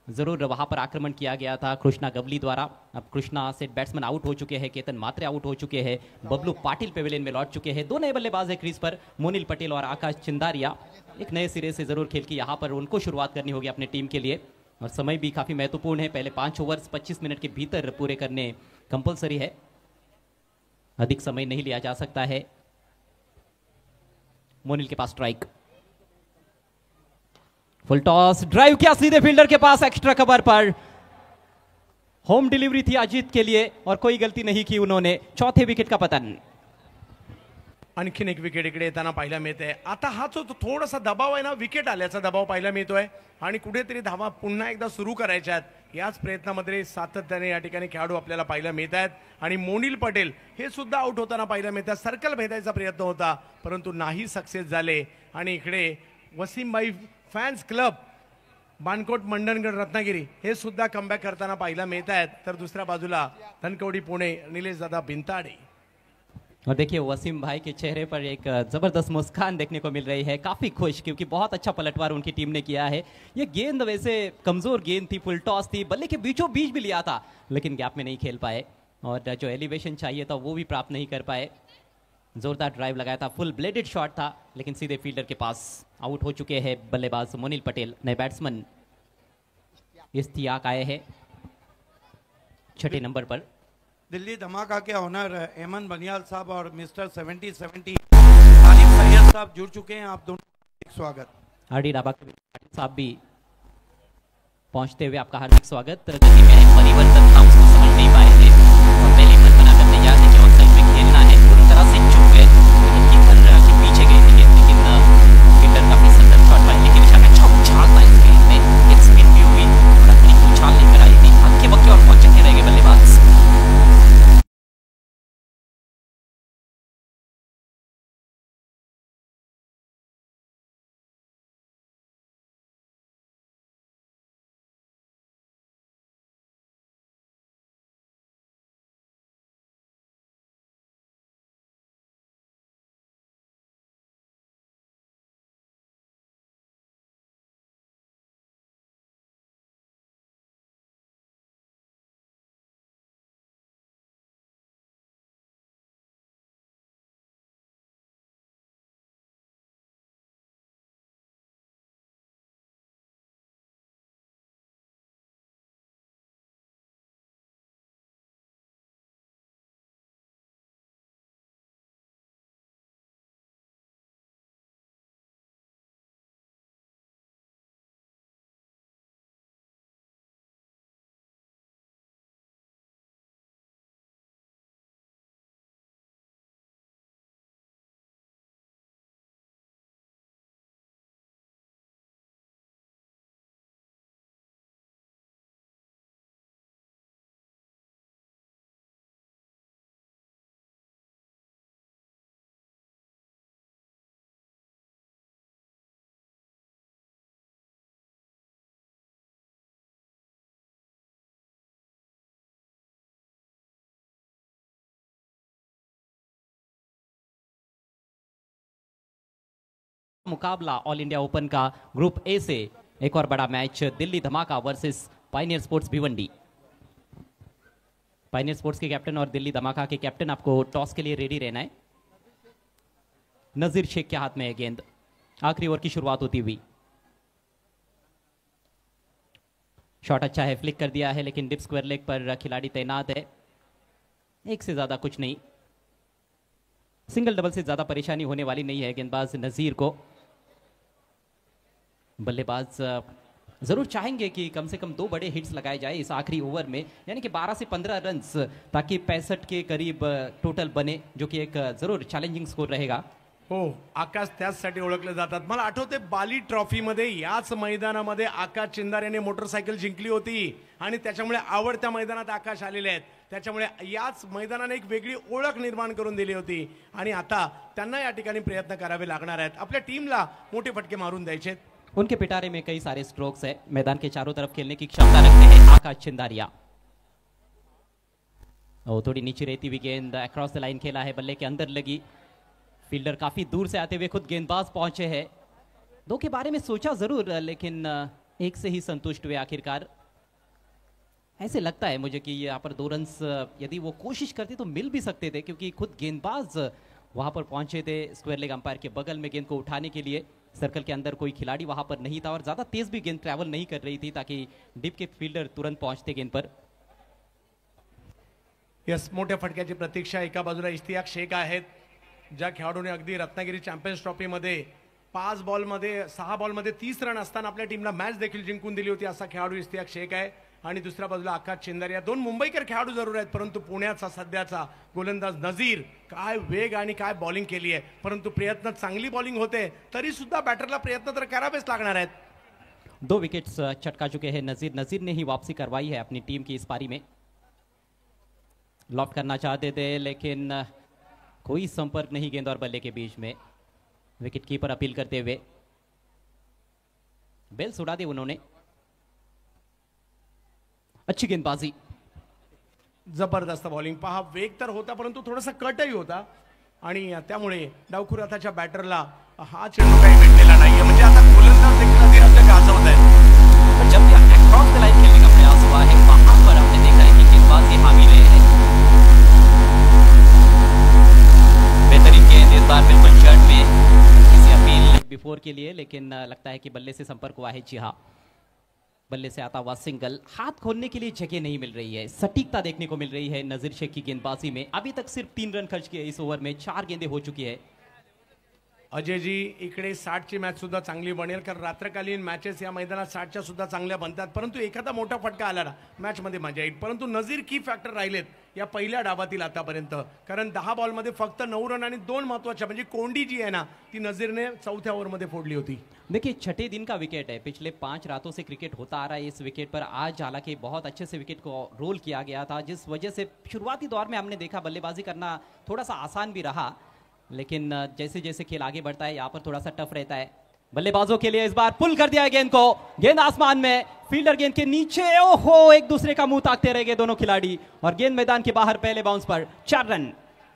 B: जरूर वहां पर आक्रमण किया गया था कृष्णा गवली द्वारा। अब कृष्णा से बैट्समैन आउट हो चुके हैं, केतन मात्रे आउट हो चुके हैं, बबलू पाटिल पेविलियन में लौट चुके हैं। 2 नए बल्लेबाज है क्रीज पर, मोनिल पटेल और आकाश चिंदारिया। एक नए सिरे से जरूर खेल की यहाँ पर उनको शुरुआत करनी होगी अपनी टीम के लिए, और समय भी काफी महत्वपूर्ण है। पहले 5 ओवर्स 25 मिनट के भीतर पूरे करने कंपलसरी है, अधिक समय नहीं लिया जा सकता है। मोनिल के पास स्ट्राइक, फुल टॉस, ड्राइव किया सीधे फील्डर के पास एक्स्ट्रा कवर पर। होम डिलीवरी थी अजीत के लिए और कोई गलती नहीं की उन्होंने। चौथे विकेट का पतन।
A: आणखीन एक विकेट इकडे येताना पाहायला मिळते। आता हा जो थोडासा दबाव आहे ना, विकेट आल्याचा दबाव पाहायला मिळतोय आणि कुठेतरी धावा पुन्हा एकदा सुरू करायच्यात, याच प्रयत्नामध्ये सातत्याने या ठिकाणी खेळाडू आपल्याला पाहायला मिळत आहेत। आणि मोनिल पटेल हे सुद्धा आउट होताना पाहायला मिळतात। सर्कल भेदायचा प्रयत्न होता, परंतु नाही सक्सेस झाले। आणि इकडे वसीमभाई फॅन्स क्लब बानकोट मंडणगड रत्नागिरी हे सुद्धा कमबॅक करताना पाहायला मिळत आहेत। तर दुसऱ्या बाजूला धनकवडी पुणे निलेश दादा बिंताडे।
B: और देखिए वसीम भाई के चेहरे पर एक जबरदस्त मुस्कान देखने को मिल रही है, काफी खुश, क्योंकि बहुत अच्छा पलटवार उनकी टीम ने किया है। ये गेंद वैसे कमजोर गेंद थी, फुल टॉस थी, बल्ले के बीचों बीच भी लिया था, लेकिन गैप में नहीं खेल पाए और जो एलिवेशन चाहिए था वो भी प्राप्त नहीं कर पाए। जोरदार ड्राइव लगाया था, फुल ब्लेडेड शॉट था, लेकिन सीधे फील्डर के पास आउट हो चुके हैं बल्लेबाज मोनिल पटेल। नए बैट्समैन इश्तियाक आए हैं 6ठे नंबर पर।
D: दिल्ली धमाका के ऑनर एमन बनियाल साहब और मिस्टर 70-70 तारिफ सैयद साहब जुड़ चुके हैं, आप दोनों का स्वागत।
B: आरडी डाबा के साहब भी पहुंचते हुए आपका हार्दिक स्वागत। गति में परिवर्तन था, उसको समझ नहीं पाए थे और पहले मन बनाकर तैयार थे कि ऑन साइड में खेलना है, पूरी तरह से चूक गए, लेकिन कीपर के पीछे गई थी गेंद, लेकिन कीपर काफी सुंदर शॉट मारने की दिशा में अच्छा उछाल था इस गेंद में, एक स्पिन भी हुई और अपनी उछाल लेकर आई थी, हक्के बक्के और पहुंचते रह गए बल्लेबाज। मुकाबला ऑल इंडिया ओपन का ग्रुप ए से एक और बड़ा मैच दिल्ली धमाका versus Pioneer sports Bhiwandi. Pioneer sports के कैप्टन और दिल्ली धमाका के कैप्टन, आपको टॉस के लिए रेडी रहना है। नजीर शेख के हाथ में है गेंद, आखिरी ओवर की शुरुआत होती हुई। शॉट अच्छा है, फ्लिक कर दिया है, लेकिन डिप स्क्वायर लेग पर खिलाड़ी तैनात है, एक से ज्यादा कुछ नहीं, सिंगल डबल से ज्यादा परेशानी होने वाली नहीं है गेंदबाज नजीर को। बल्लेबाज जरूर चाहेंगे कि कम से कम 2 बड़े हिट्स लगाए जाए इस आखिरी ओवर में, यानी कि 12 से 15 रन, ताकि 65 के करीब टोटल बने, जो कि एक जरूर चॅलेंजिंग स्कोर रहेगा।
A: हो, आकाश त्याचसाठी ओळखले जातात। मला आठवते बाली ट्रॉफीमध्ये याच मैदानामध्ये आकाश चिंदार यांनी मोटरसायकल जिंकली होती आणि त्याच्यामुळे आवडत्या मैदानात आकाश आलेले आहेत, त्याच्यामुळे याच मैदानाने एक वेगळी ओळख निर्माण करून दिली होती आणि आता त्यांना या ठिकाणी प्रयत्न करावे लागणार आहेत, आपल्या टीमला मोठे फटके मारून द्यायचे।
B: उनके पिटारे में कई सारे स्ट्रोक्स है, मैदान के चारों तरफ खेलने की क्षमता रखते हैं आकाश चिंदारिया। थोड़ी नीचे रहती हुई गेंद अक्रॉस द लाइन खेला है, बल्ले के अंदर लगी, फील्डर काफी दूर से आते हुए खुद गेंदबाज पहुंचे हैं। 2 के बारे में सोचा जरूर, लेकिन 1 से ही संतुष्ट हुए आखिरकार। ऐसे लगता है मुझे कि यहाँ पर 2 रन्स यदि वो कोशिश करते तो मिल भी सकते थे, क्योंकि खुद गेंदबाज वहां पर पहुंचे थे स्क्वायर लेग अंपायर के बगल में गेंद को उठाने के लिए। सर्कल के अंदर कोई खिलाड़ी वहां पर नहीं था और ज्यादा तेज भी गेंद ट्रैवल नहीं कर रही थी, ताकि डिप के फील्डर तुरंत पहुंचते गेंद पर।
A: यस, मोठ्या फटक्याची प्रतीक्षा। एका बाजूला इश्तियाक शेख आहेत, ज्या खेळाडूने अगदी रत्नागिरी चॅम्पियन्स ट्रॉफीमध्ये 5 बॉलमध्ये 6 बॉलमध्ये 30 रन असताना आपल्या टीमला मॅच देखील जिंकून दिली होती, असा खेळाडू इश्तियाक शेख आहे। आणि दुसऱ्या बाजूला आकाश चिंदारिया, 2 मुंबईकर खेळाडू जरूर आहेत, परंतु पुण्याचा सध्याचा गोलंदाज नजीर, काय वेग आणि काय बॉलिंग केली आहे, परंतु प्रयत्न चांगली बॉलिंग होते, तरी सुद्धा बॅटरला प्रयत्न तर करावेच लागणार आहेत।
B: 2 विकेट्स चटका चुके हैं नजीर ने ही वापसी करवाई है अपनी टीम की इस पारी में। लॉफ्ट करना चाहते थे, लेकिन कोई संपर्क नहीं गेंद और बल्ले के बीच में। विकेट कीपर अपील करते हुए बेल्स उड़ा दी उन्होंने। अच्छी गेंदबाजी,
A: जबरदस्त बॉलिंग। पहा, वेग तर होता, परंतु थोडासा कटही होता आणि त्यामुळे डावखुराताच्या बॅटरला हा चेंडू काही भेटलेला नाहीये, म्हणजे आता गोलंदाज देखील अधीराचे गाजवत आहेत।
B: जब अक्रॉस द लाइन खेलने का प्रयास हुआ है, वहां पर हमने देखा है कि गेंदबाजी हामी रहे हैं। बेहतरीन गेंद इस बार बिल्कुल शर्ट में, किसी अपील बिफोर के लिए, लेकिन लगता है कि बल्ले से संपर्क हुआ है। जी हाँ, बल्ले से आता हुआ सिंगल, हाथ खोलने के लिए जगह नहीं मिल रही है, सटीकता देखने को मिल रही है नजीर शेख की गेंदबाजी में। अभी तक सिर्फ 3 रन खर्च किए इस ओवर में, 4 गेंदें हो चुकी है।
A: अजयजी, इकडे 60ची मॅच सुद्धा चांगली बनेल, कारण रात्रकालीन मॅचेस या मैदानात 60च्या सुद्धा चांगल्या बनतात, परंतु एखादा मोठा फटका आला ना मॅचमध्ये मजा येईल. परंतु नजीर की फॅक्टर राहिलेत या पहिल्या डावातील आतापर्यंत, कारण 10 बॉलमध्ये फक्त 9 रन आणि 2 महत्वाच्या, म्हणजे कोंडी जी आहे ना ती नजीरने चौथ्या ओव्हरमध्ये फोडली होती.
B: देखिए छठे दिन का विकेट है, पिछले 5 रातों से क्रिकेट होता आ रहा है इस विकेट पर. आज हालांकि बहुत अच्छे से विकेट को रोल किया गया था, जिस वजह से शुरुआती दौर में हमने देखा बल्लेबाजी करना थोड़ा सा आसान भी रहा, लेकिन जैसे जैसे खेल आगे बढ़ता है यहाँ पर थोड़ा सा टफ रहता है. बल्लेबाजों के लिए इस बार पुल कर दिया है गेंद को, गेंद आसमान में, फील्डर गेंद के नीचे, ओहो एक दूसरे का मुंह ताकते रह गए दोनों खिलाड़ी, और गेंद मैदान के बाहर पहले बाउंस पर 4 रन.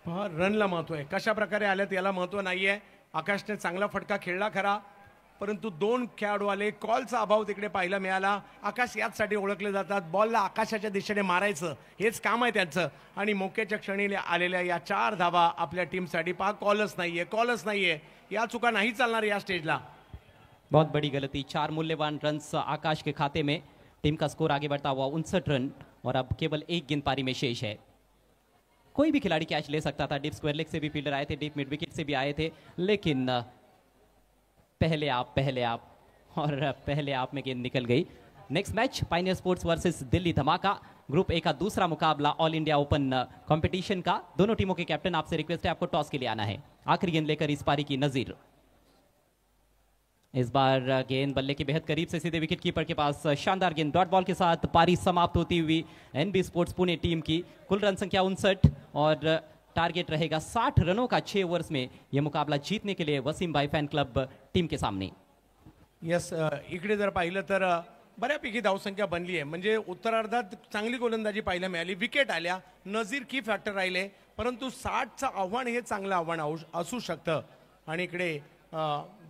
A: रनला महत्व आहे, कशा प्रकारे आल्यात याला महत्व नाहीये. आकाशने चांगला फटका खेळला खरा, परंतु 2 खेळाडू आले, कॉलचा अभाव तिकडे पाहायला मिळाला. आकाश याचसाठी ओळखले जातात, बॉलला आकाशाच्या दिशेने मारायचं हेच काम आहे त्यांचं, आणि मोक्याच्या क्षणी आलेल्या या 4 धावा आपल्या टीमसाठी. पहा कॉलच नाहीये, या चुका नाही चालणार या स्टेजला.
B: बहुत बड़ी गलती, 4 मूल्यवान रन्स आकाश के खाते में. टीम का स्कोर आगे बढ़ता हुआ 59 रन, और अब केवल 1 गेंद पारी में शेष है. कोई भी खिलाड़ी कैच ले सकता था, डीप स्क्वायर लेग से भी फील्डर आए थे, डीप मिड विकेट से भी आए थे, लेकिन पहले आप और पहले आप में गेंद निकल गई. Next match pioneer sports versus Delhi धमाका, ग्रुप ए का दूसरा मुकाबला ऑल इंडिया ओपन कंपटीशन का. दोनों टीमों के कैप्टन, आपसे रिक्वेस्ट है आपको टॉस के लिए आना है. आखिरी गेंद लेकर इस पारी की नजीर. इस बार गेंद बल्ले के बेहद करीब से सीधे विकेट कीपर के पास, शानदार गेंद डॉट बॉल के साथ पारी समाप्त होती हुई एनबी स्पोर्ट्स पुणे टीम की. कुल रन संख्या 59 और टारगेट रहेगा 60 रनों का 6 ओवर्स में. यह मुकाबला जीतने के लिए वसीम भाई फैन क्लब टीम के सामने.
A: यस, इकडे जर पाहिलं तर बऱ्यापैकी धावसंख्या बनली आहे, म्हणजे उत्तरार्धात चांगली गोलंदाजी पाहायला मिळाली, विकेट आल्या, नजीर की फॅक्टर राहिले, परंतु 60चं आव्हान हे चांगलं आव्हान असू शकतं. आणि इकडे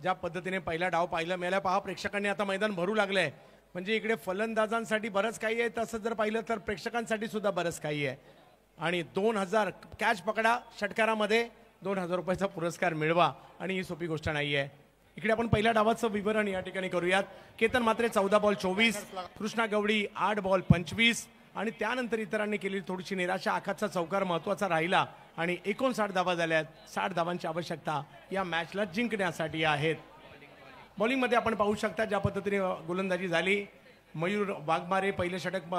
A: ज्या पद्धतीने पहिला डाव पाहायला मिळाला, पहा प्रेक्षकांनी आता मैदान भरू लागलंय, म्हणजे इकडे फलंदाजांसाठी बरंच काही आहे, तसं जर पाहिलं तर प्रेक्षकांसाठी सुद्धा बरंच काही आहे. आणि 2000 कॅच पकडा, षटकारामध्ये 2000 रुपयाचा पुरस्कार मिळवा, आणि ही सोपी गोष्ट नाही आहे. इकडे आपण पहिल्या डावाचं विवरण या ठिकाणी करूयात. केतन मात्रे 14 बॉल 24, कृष्णा गवळी 8 बॉल 25, आणि त्यानंतर इतरांनी केलेली थोडीशी निराशा. आखातचा चौकार महत्वाचा राहिला, आणि 59 धावा झाल्यात. 60 धावांची आवश्यकता या मॅचला जिंकण्यासाठी आहेत. बॉलिंगमध्ये आपण पाहू शकता ज्या पद्धतीने गोलंदाजी झाली. मयूर वाघमारे पहिले षटक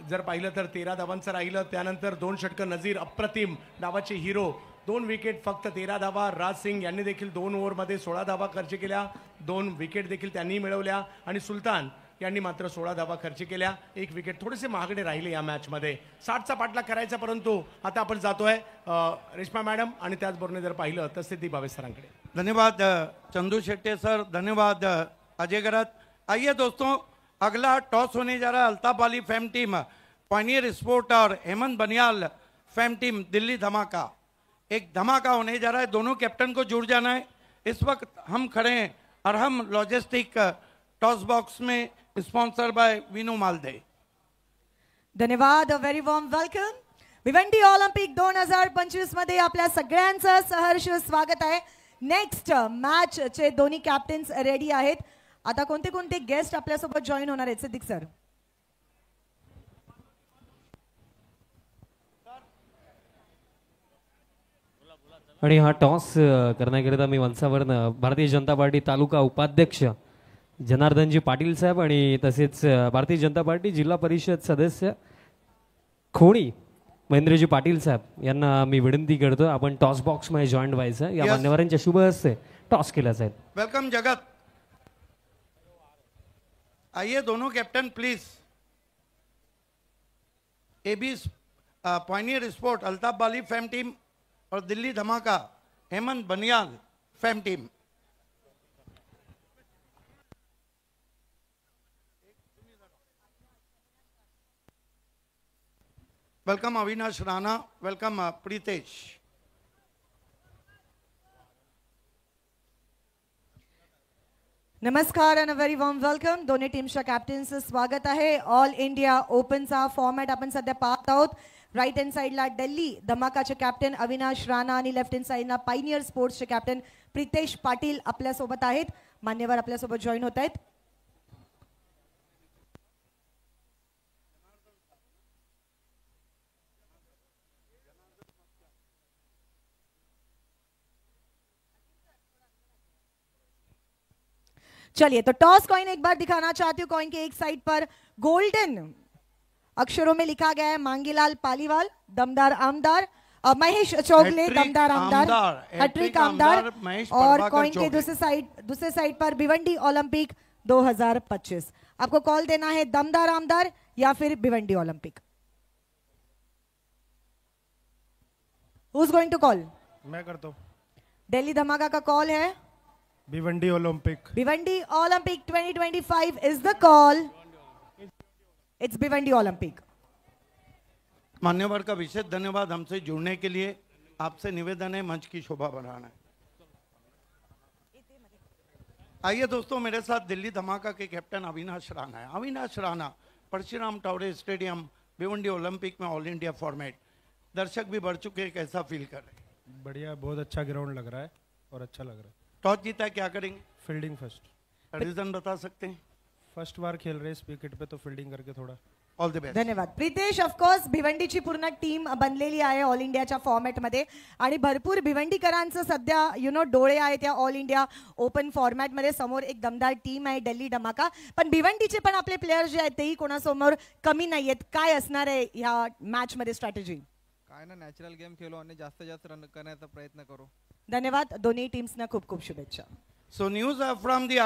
A: जर पाहिलं तर 13 धावांचं राहिलं, त्यानंतर 2 षटकं नजीर अप्रतिम डावाचे हिरो, 2 विकेट फक्त 13 धावा. राज सिंग यांनी देखील 2 ओव्हरमध्ये 16 धावा खर्च केल्या, 2 विकेट देखील त्यांनी मिळवल्या, आणि सुलतान यांनी मात्र 16 धावा खर्च केल्या, 1 विकेट. थोडेसे महागडे राहिले या मॅचमध्ये. 60चा पाठलाग करायचा, परंतु आता आपण जातोय रेश्मा मॅडम आणि त्याचबरोबर जर पाहिलं तर सिद्धी भावे सरांकडे.
D: धन्यवाद चंदू शेट्टी सर, धन्यवाद अजय गरत. आइए दोस्तों, अगला टॉस होने जा रहा है. Altaf Ali fam team pioneer sport और हेमंत बनियाल फैम टीम दिल्ली धमाका. एक धमाका होने जा रहा है, दोनों कैप्टन को जुड़ जाना है. इस वक्त हम खड़े हैं अरहम लॉजिस्टिक टॉस बॉक्स में, स्पॉन्सर बाय विनू मालदे.
E: धन्यवाद. Very warm welcome. Bhiwandi Olympic 2025 मध्ये आपल्या सगळ्यांचं सहर्ष स्वागत आहे. नेक्स्ट मॅच चे दोन्ही कॅप्टन्स रेडी आहेत. आता कोणते कोणते गेस्ट आपल्यासोबत जॉईन होणार आहेत सिद्दीक सर?
C: आणि हा टॉस करण्याकरिता मी वंसावरनं भारतीय जनता पार्टी तालुका उपाध्यक्ष जनार्दनजी पाटील साहेब आणि तसेच भारतीय जनता पार्टी जिल्हा परिषद सदस्य खोणी महेंद्रजी पाटील साहेब यांना मी विनंती करतो, आपण टॉस बॉक्स मध्ये जॉईन व्हायचं. या मान्यवरांच्या शुभ हस्ते टॉस केला जाईल.
D: वेलकम जगत. आइए दोनों captain please. AB pioneer sport Altaf Ali fam team और Delhi Dhamaka Hemant Baniyal fam team. Welcome Avinash Rana, welcome Pritesh.
E: नमस्कार आणि व्हेरी वॉर्म वेलकम. दोन्ही टीमच्या कॅप्टन्सचं स्वागत आहे. ऑल इंडिया ओपनचा फॉर्मॅट आपण सध्या पाहत आहोत. राईट हँड साइडला दिल्ली धमाकाचे कॅप्टन अविनाश राणा आणि लेफ्ट हँड साइडला पायनियर स्पोर्ट्सचे कॅप्टन प्रीतेश पाटील आपल्यासोबत आहेत. मान्यवर आपल्यासोबत जॉईन होत आहेत. चलिए तो टॉस कॉइन एक बार दिखाना चाहती हूँ। कॉइन के एक साइड पर गोल्डन अक्षरों में लिखा गया है मांगीलाल पालीवाल दमदार आमदार, महेश चौगले दमदार आमदार, हैट्रिक आमदार। और कॉइन के दूसरे साइड पर भिवंडी ओलंपिक 2025। आपको कॉल देना है दमदार आमदार या फिर Bhiwandi Olympic. Who is going to call?
F: मैं करता हूँ।
E: दिल्ली धमाका का कॉल है
F: Bhiwandi Olympic.
E: Bhiwandi Olympic 2025 is the call. It's Bhiwandi Olympic.
D: मान्यवर का विशेष धन्यवाद हमसे जुड़ने के लिए। आपसे निवेदन है मंच की शोभा बढ़ाना है। आइए दोस्तों, मेरे साथ दिल्ली धमाका के कैप्टन अविनाश राणा है। अविनाश राणा परशुराम टावरे स्टेडियम भिवंडी ओलंपिक में ऑल इंडिया फॉर्मेट, दर्शक भी बढ़ चुके हैं, कैसा फील कर रहे हैं?
F: बढ़िया, बहुत अच्छा ग्राउंड लग रहा है और अच्छा लग रहा है।
D: टॉस जीता है, क्या करेंगे?
F: Fielding first.
D: रीजन बता सकते हैं?
F: फर्स्ट बार खेल रहे इस विकेट पे तो फील्डिंग करके थोड़ा।
D: All the best.
E: धन्यवाद प्रितेश। ऑफकोर्स भिवंडीची पूर्ण टीम बनलेली आहे ऑल इंडियाच्या फॉर्मॅटमध्ये आणि भरपूर भिवंडीकरांचं सध्या डोळे आहेत या ऑल इंडिया ओपन फॉर्मॅटमध्ये। समोर एक दमदार टीम आहे दिल्ली धमाका, पण भिवंडीचे पण आपले प्लेयर्स जे आहेत तेही कोणासमोर कमी नाही आहेत। काय असणार आहे या मॅच मध्ये स्ट्रॅटेजी?
G: काय ना, नॅचरल गेम खेळू आणि जास्तीत जास्त रन करण्याचा प्रयत्न करू।
E: धन्यवाद दोन्ही टीम्सना खूप खूप शुभेच्छा।
D: So news from the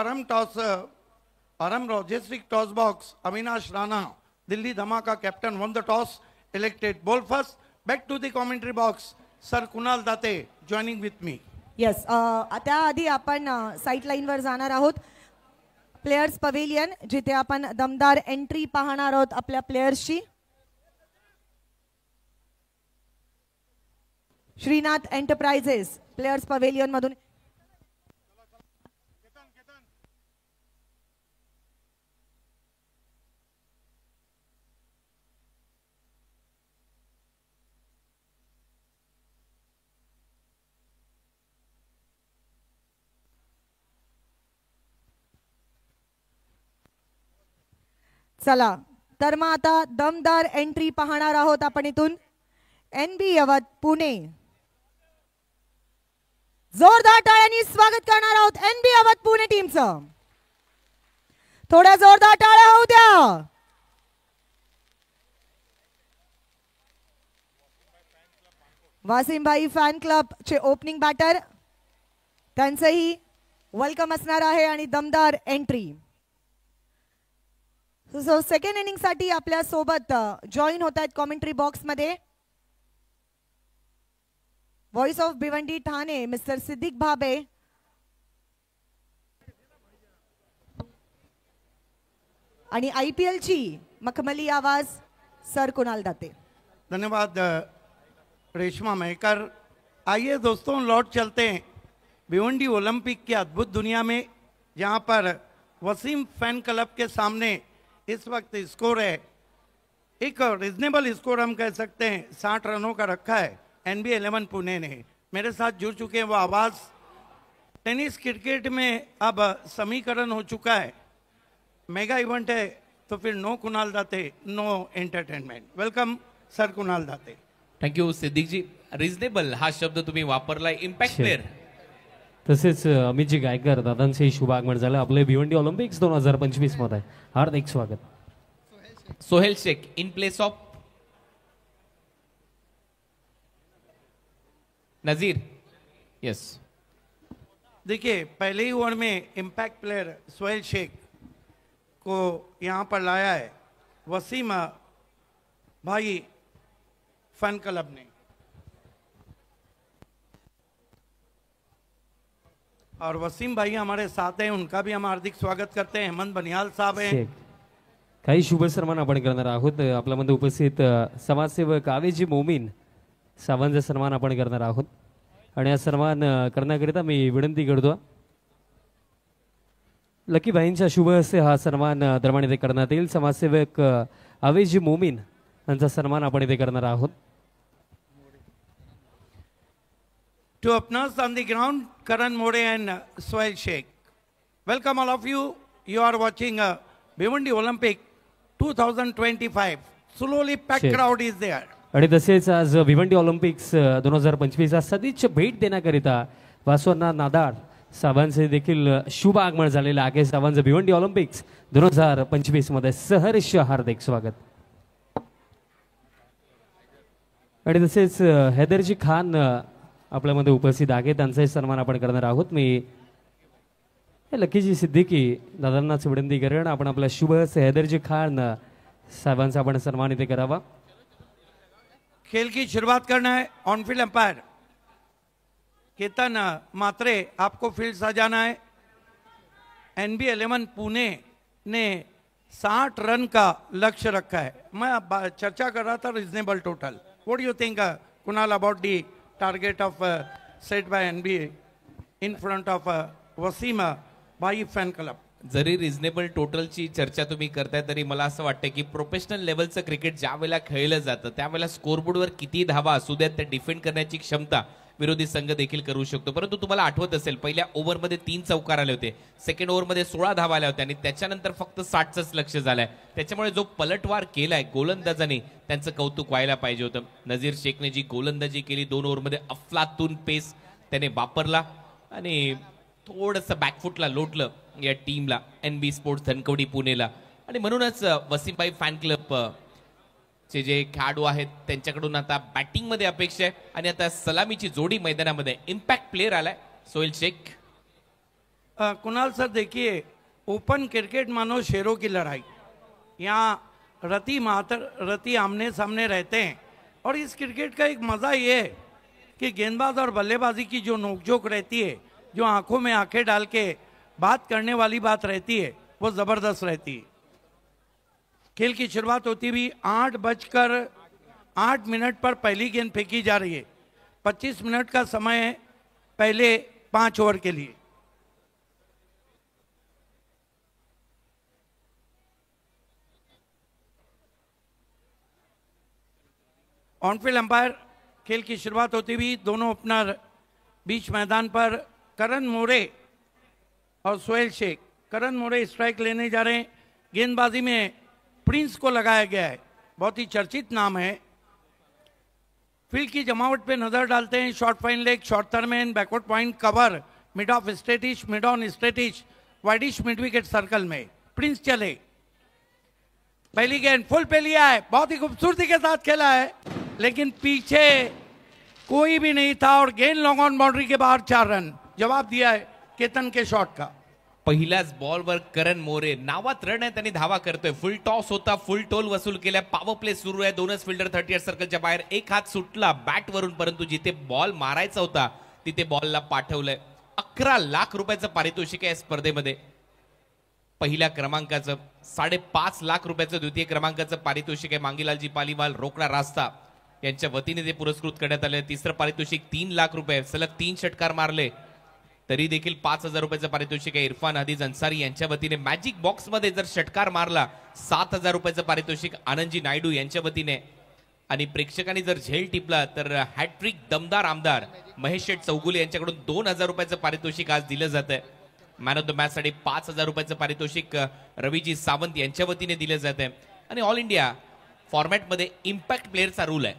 D: Aram Logistic toss box. Avinash Rana, Delhi Dhamaka captain, won the toss, elected ball first. Back to the commentary box. Sir Kunal Date joining with me.
E: Yes, त्याआधी आपण साईड लाईनवर जाणार आहोत प्लेयर्स पवेलियन, जिथे आपण दमदार एंट्री पाहणार आहोत आपल्या प्लेयर्सची। श्रीनाथ एंटरप्राइजेस प्लेयर्स पवेलियन मधून चला तर मग आता दमदार एंट्री पाहणार आहोत आपण इथून। NB यवत पुणे, जोरदार टाळ्यांनी स्वागत करणार आहोत NB यवत पुणे टीमचं। थोड्या जोरदार टाळ्या होऊ द्या। वासिम भाई फॅन क्लब चे ओपनिंग बॅटर, त्यांचंही वेलकम असणार आहे आणि दमदार एंट्री। सो सेकंड इनिंग साठी आपल्या सोबत जॉईन होत आहेत कॉमेंट्री बॉक्स मध्ये voice of Bhiwandi Thane mister Siddiq Bhabe आणि IPL ची मखमली आवाज सर कुणाल दाते।
D: धन्यवाद रेशमा मेहकर। आइए दोस्तों, लौट चलते हैं भिवंडी ओलंपिक की अद्भुत दुनिया में, जहां पर वसीम फैन क्लब के सामने इस वक्त स्कोर है, एक रिजनेबल स्कोर हम कह सकते हैं, 60 रनों का रखा है NB 11 पुणे ने। मेरे साथ जुड़ चुके हैं वो आवाज। टेनिस क्रिकेट में अब समीकरण हो चुका है, मेगा इवेंट है तो फिर no Kunal Date no entertainment. Welcome sir Kunal Date.
H: Thank you Siddique जी। रिजनेबल हा शब्द तुम्ही वापरलाय। इम्पॅक्ट प्लेअर
C: तसेच अमितजी गायकर दादांचे शुभ आगमन झालं आपले भिवंडी ऑलिम्पिक्स 2025 मध्ये। हार्दिक स्वागत।
H: Sohail Shaikh in place of Nazir. Yes,
D: देखिए पहले ही ओवर में इम्पैक्ट प्लेयर सोहेल शेख को यहाँ पर लाया है वसीम भाई फैन क्लब ने, और वसीम भाई हमारे साथ हैं, उनका भी हम हार्दिक स्वागत करते हैं। हेमंत बनियाल साहब हैं।
C: काही शुभ सन्मान आपण करणार आहोत। आपल्यामध्ये उपस्थित समाजसेवक आवेजी मोमीन सावंत सन्मान आपण करणार आहोत आणि हा सन्मान करण्याकरिता मी विनंती करतो लकी भाईंच्या शुभ हस्ते हा सन्मान दरम्यान इथे करण्यात येईल। समाजसेवक आवेजी मोमीन यांचा सन्मान आपण इथे करणार आहोत।
D: To openers on the ground, Karan More and Sohail Sheikh. Welcome all of you. You are watching Bhiwandi Olympic 2025. Slowly packed crowd is there.
C: आणि तसेच आज भिवंडी ऑलिम्पिक्स 2025 सदिच्छा भेट देण्याकरिता वासवना नादार साहेबांचे देखील शुभ आगमन झालेलं आहे. साहेबांचं भिवंडी ऑलिम्पिक्स 2025 मध्ये सहर्ष हार्दिक स्वागत. आणि तसेच हैदरजी खान आपल्यामध्ये उपस्थित आहे, त्यांचाही सन्मान आपण करणार आहोत. मी लकीजी सिद्दीकी दादांनाच विनंती करेन आपण आपला शुभ हैदरजी खान साहेबांचा आपण सन्मान इथे करावा.
D: खेल की शुरुआत करना है. ऑन फील्ड अंपायर केतन मात्रे, आपको फील्ड सजाना है. NB11 पुणे ने 60 रन का लक्ष्य रखा है. मैं चर्चा कर रहा था reasonable total. What do you think Kunal about the target of set by NB in front of Wasim Bhai fan club?
H: जरी रिझनेबल टोटलची चर्चा तुम्ही करताय तरी मला असं वाटतं की प्रोफेशनल लेवलचं क्रिकेट ज्या वेळेला खेळलं जातं त्यावेळेला स्कोरबोर्डवर किती धावा असू द्यात त्या डिफेंड करण्याची क्षमता विरोधी संघ देखील करू शकतो. परंतु तुम्हाला आठवत असेल पहिल्या ओव्हरमध्ये 3 चौकार आले होते, सेकंड ओव्हरमध्ये 16 धावा आल्या होत्या आणि त्याच्यानंतर फक्त 60च लक्ष झालंय. त्याच्यामुळे जो पलटवार केलाय गोलंदाजाने त्यांचं कौतुक व्हायला पाहिजे होतं. नजीर शेखने जी गोलंदाजी केली 2 ओव्हरमध्ये अफलातून पेस त्याने वापरला आणि थोडंसं बॅकफुटला लोटलं या टीमला NB स्पोर्ट्स धनकवडी पुणेला. आणि म्हणूनच वसीमभाई फॅन क्लब चे जे खेळाडू आहेत त्यांच्याकडून आता बॅटिंग मध्ये अपेक्षा आहे. आणि आता सलामीची जोडी मैदानामध्ये इम्पॅक्ट प्लेयर आलाय सोहेल शेख.
D: कुणाल सर देखिए, ओपन क्रिकेट मानो शेरों की लड़ाई. यहाँ रति आमने सामने रहते हैं और इस क्रिकेट का एक मजा ये है कि गेंदबाज और बल्लेबाजी की जो नोकझोंक रहती है, जो आंखों में आंखें डाल के बात करने वाली बात रहती है, वो जबरदस्त रहती है. खेल की शुरुआत होती हुई 8:08 पर पहली गेंद फेंकी जा रही है. 25 मिनट का समय है पहले 5 ओवर के लिए. ऑनफील्ड अंपायर खेल की शुरुआत होती हुई दोनों ओपनर बीच मैदान पर करण मोरे और सोहेल शेख. करण मोरे स्ट्राइक लेने जा रहे हैं. गेंदबाजी में प्रिंस को लगाया गया है, बहुत ही चर्चित नाम है. फील्ड की जमावट पे नजर डालते हैं. Short fine leg, short third man, backward point cover, mid off straightish, mid on straightish, wideish mid wicket circle में प्रिंस चले. पहली गेंद फुल पे लिया है, बहुत ही खूबसूरती के साथ खेला है, लेकिन पीछे कोई भी नहीं था और गेंद लॉन्ग ऑन बाउंड्री के बाहर 4 रन. जवाब दिया है केतन के शॉट का.
H: पहिल्याच बॉलवर करण मोरे नावात रन आहे त्यांनी धावा करतोय. फुल टॉस होता, फुल टोल वसूल केला. पॉवर प्ले सुरू आहे. दोनच फिल्डर 38 सर्कलच्या बाहेर. एक हात सुटला बॅट वरून, परंतु जिथे बॉल मारायचा होता तिथे बॉलला पाठवलंय. 11 लाख रुपयाचं पारितोषिक आहे स्पर्धेमध्ये. पहिल्या क्रमांकाचं 5.5 लाख रुपयाचं, द्वितीय क्रमांकाचं पारितोषिक आहे. मांगीलालजी पालीवाल, रोकडा रास्ता यांच्या वतीने ते पुरस्कृत करण्यात आले. तिसरं पारितोषिक 3 लाख रुपये. सलग 3 षटकार मारले तरी देखील 5,000 रुपयाचं पारितोषिक आहे. इरफान हदीज अन्सारी यांच्या वतीने. मॅजिक बॉक्स मध्ये जर षटकार मारला 7,000 रुपयाचं पारितोषिक आनंदजी नायडू यांच्या वतीने. आणि प्रेक्षकांनी जर झेल टिपला तर हॅट्रिक दमदार आमदार महेश शेठ चौगुले यांच्याकडून 2,000 रुपयाचं पारितोषिक आज दिलं जात आहे. मॅन ऑफ द मॅच साठी 5,000 रुपयाचं पारितोषिक रवीजी सावंत यांच्या वतीने दिलं जात आहे. आणि ऑल इंडिया फॉर्मॅट मध्ये इम्पॅक्ट प्लेअरचा रूल आहे.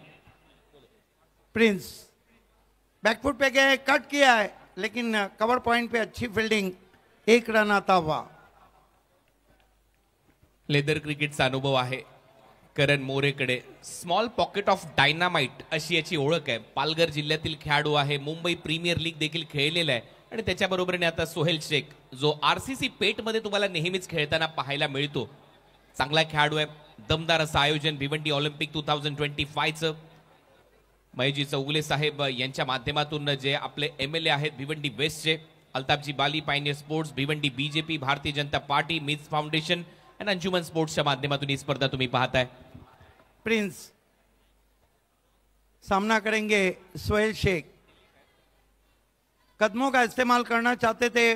D: प्रिंस बैकफुट पे गए, कट किया है, लेकिन कवर पॉइंट पे अच्छी फील्डिंग, 1 रन आता हुआ.
H: लेदर क्रिकेटचा अनुभव आहे करण मोरेकडे. स्मॉल पॉकेट ऑफ डायनामाइट अशी याची ओळख आहे. पालघर जिल्ह्यातील खेळाडू आहे. मुंबई प्रीमियर लीग देखील खेळलेला आहे. आणि त्याच्याबरोबरीने आता सोहेल शेख जो RCC पेटमध्ये तुम्हाला नेहमीच खेळताना पाहायला मिळतो. चांगला खेळाडू आहे. दमदार असं आयोजन भिवंडी ऑलिम्पिक 2025चं महेशजी चौगुले साहेब यांच्या माध्यमातून जे आपले MLA आहेत भिवंडी वेस्टचे, अल्ताफजी बाली, Pioneer sports, Bhiwandi BJP, Bharatiya Janata party, मिज फाउंडेशन आणि अंजुमन स्पोर्ट्सच्या माध्यमातून ही स्पर्धा तुम्ही पाहताय.
D: प्रिंस सामना करेंगे सोहेल शेख. कदमों का इस्तेमाल करना चाहते थे,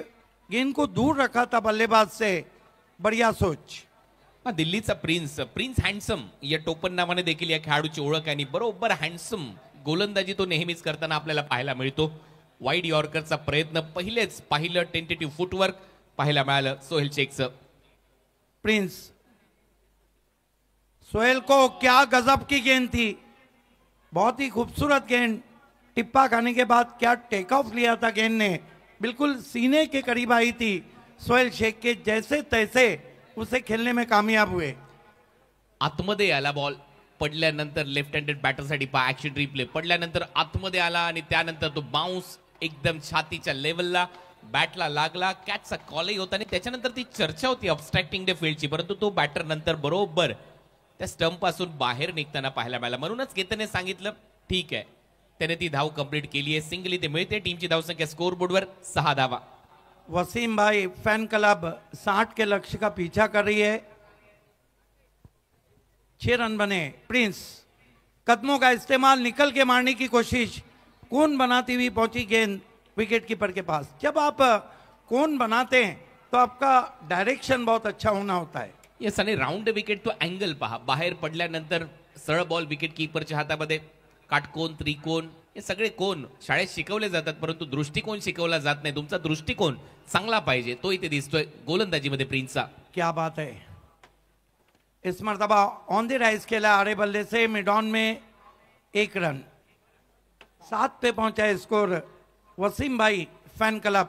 D: गेंद को दूर रखा था बल्लेबाज से. बढ़िया सोच.
H: दिल्लीचा प्रिन्स हँडसम या टोपण नावाने देखील या खेळाडूची ओळख आहे. आणि बरोबर हँडसम गोलंदाजी तो नेहमीच करताना आपल्याला पाहायला मिळतो. वाईड यॉर्करचा प्रयत्न पाहिलं टेंटेटिव्ह फुटवर्क पाहायला मिळालं सोहेल शेखचं.
D: प्रिंस सोहेल को क्या गजब की गेंद थी, बहुत ही खूबसूरत गेंद. टिप्पा खाने के बाद क्या टेक ऑफ लिया था गेंद ने. बिल्कुल सीने के करीब आई थी सोहेल शेख के, जैसे तैसे उसे खेलने में कामयाब हुए.
H: आतमध्ये आला बॉल, पडल्यानंतर लेफ्ट हँडेड बॅटरसाठी ऍक्शन रिप्ले, पडल्यानंतर आतमध्ये आला आणि त्यानंतर तो बाउन्स एकदम छातीच्या लेवलला बॅटला लागला. कॅचचा कॉलही होता आणि त्याच्यानंतर ती चर्चा होती अबस्ट्रॅक्टिंग द फील्डची, परंतु तो बॅटर नंतर बरोबर त्या स्टंप पासून बाहेर निघताना पाहायला मिळाला. म्हणूनच केतनने सांगितलं ठीक आहे, त्याने ती धाव कंप्लीट केली आहे. सिंगल इथे मिळते. टीमची धावसंख्या स्कोर बोर्डवर 6 धावा.
D: वसीम भाई फैन क्लब 60 के लक्ष्य का पीछा कर रही है. 6 रन बने. प्रिंस कदमों का इस्तेमाल, निकल के मारने की कोशिश, कोन बनाती हुई पहुंची गेंद विकेट कीपर के पास. जब आप कोन बनाते हैं तो आपका डायरेक्शन बहुत अच्छा होना होता है.
H: येस, आणि राऊंड विकेट तो अँगल पहा, बाहेर पडल्यानंतर सरळ बॉल विकेट कीपरच्या हातामध्ये, काटकोन, त्रिकोण, हे सगळे कोण शाळेत शिकवले जातात, परंतु दृष्टिकोन शिकवला जात नाही. तुमचा दृष्टिकोन चांगला पाहिजे, तो इथे दिसतोय गोलंदाजीमध्ये प्रिन्सचा.
D: क्या बात है. इस मर्तबा ऑन द राइज खेला आड़े बल्ले से, मिड ऑन में 1 रन. 7 पे पहुंचा है स्कोर वसीम भाई फैन क्लब.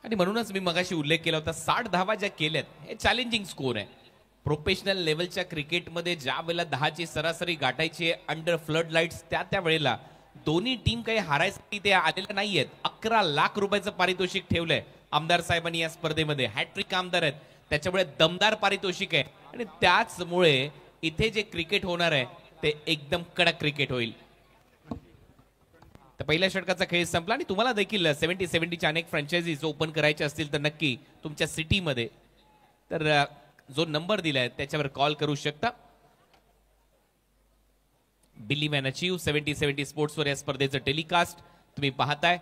H: आणि म्हणूनच मी मगाशी उल्लेख केला होता, 60 धावा ज्या केल्यात हे चॅलेंजिंग स्कोर आहे. प्रोफेशनल लेवलच्या क्रिकेटमध्ये ज्या वेळेला 10ची सरासरी गाठायची अंडर फ्लड लाईट्स, त्या वेळेला दोन्ही टीम काही हारायसाठी ते आलेल्या नाहीयेत. 11 लाख रुपयाचं पारितोषिक ठेवलंय आमदार साहेबांनी या स्पर्धेमध्ये. हॅट्रिक आमदार आहेत, त्याच्यामुळे दमदार पारितोषिक आहे आणि त्याचमुळे इथे जे क्रिकेट होणार आहे ते एकदम कडक क्रिकेट होईल. तर पहिल्या षटकाचा खेळ संपला आणि तुम्हाला देखील 70-70च्या अनेक फ्रँचायझीज ओपन करायच्या असतील तर नक्की तुमच्या सिटीमध्ये तर जो नंबर दिलाय त्याच्यावर कॉल करू शकता. बिलीव्ह अँड अचीव्ह 70-70 स्पोर्ट्सवर या स्पर्धेचं टेलिकास्ट तुम्ही पाहताय.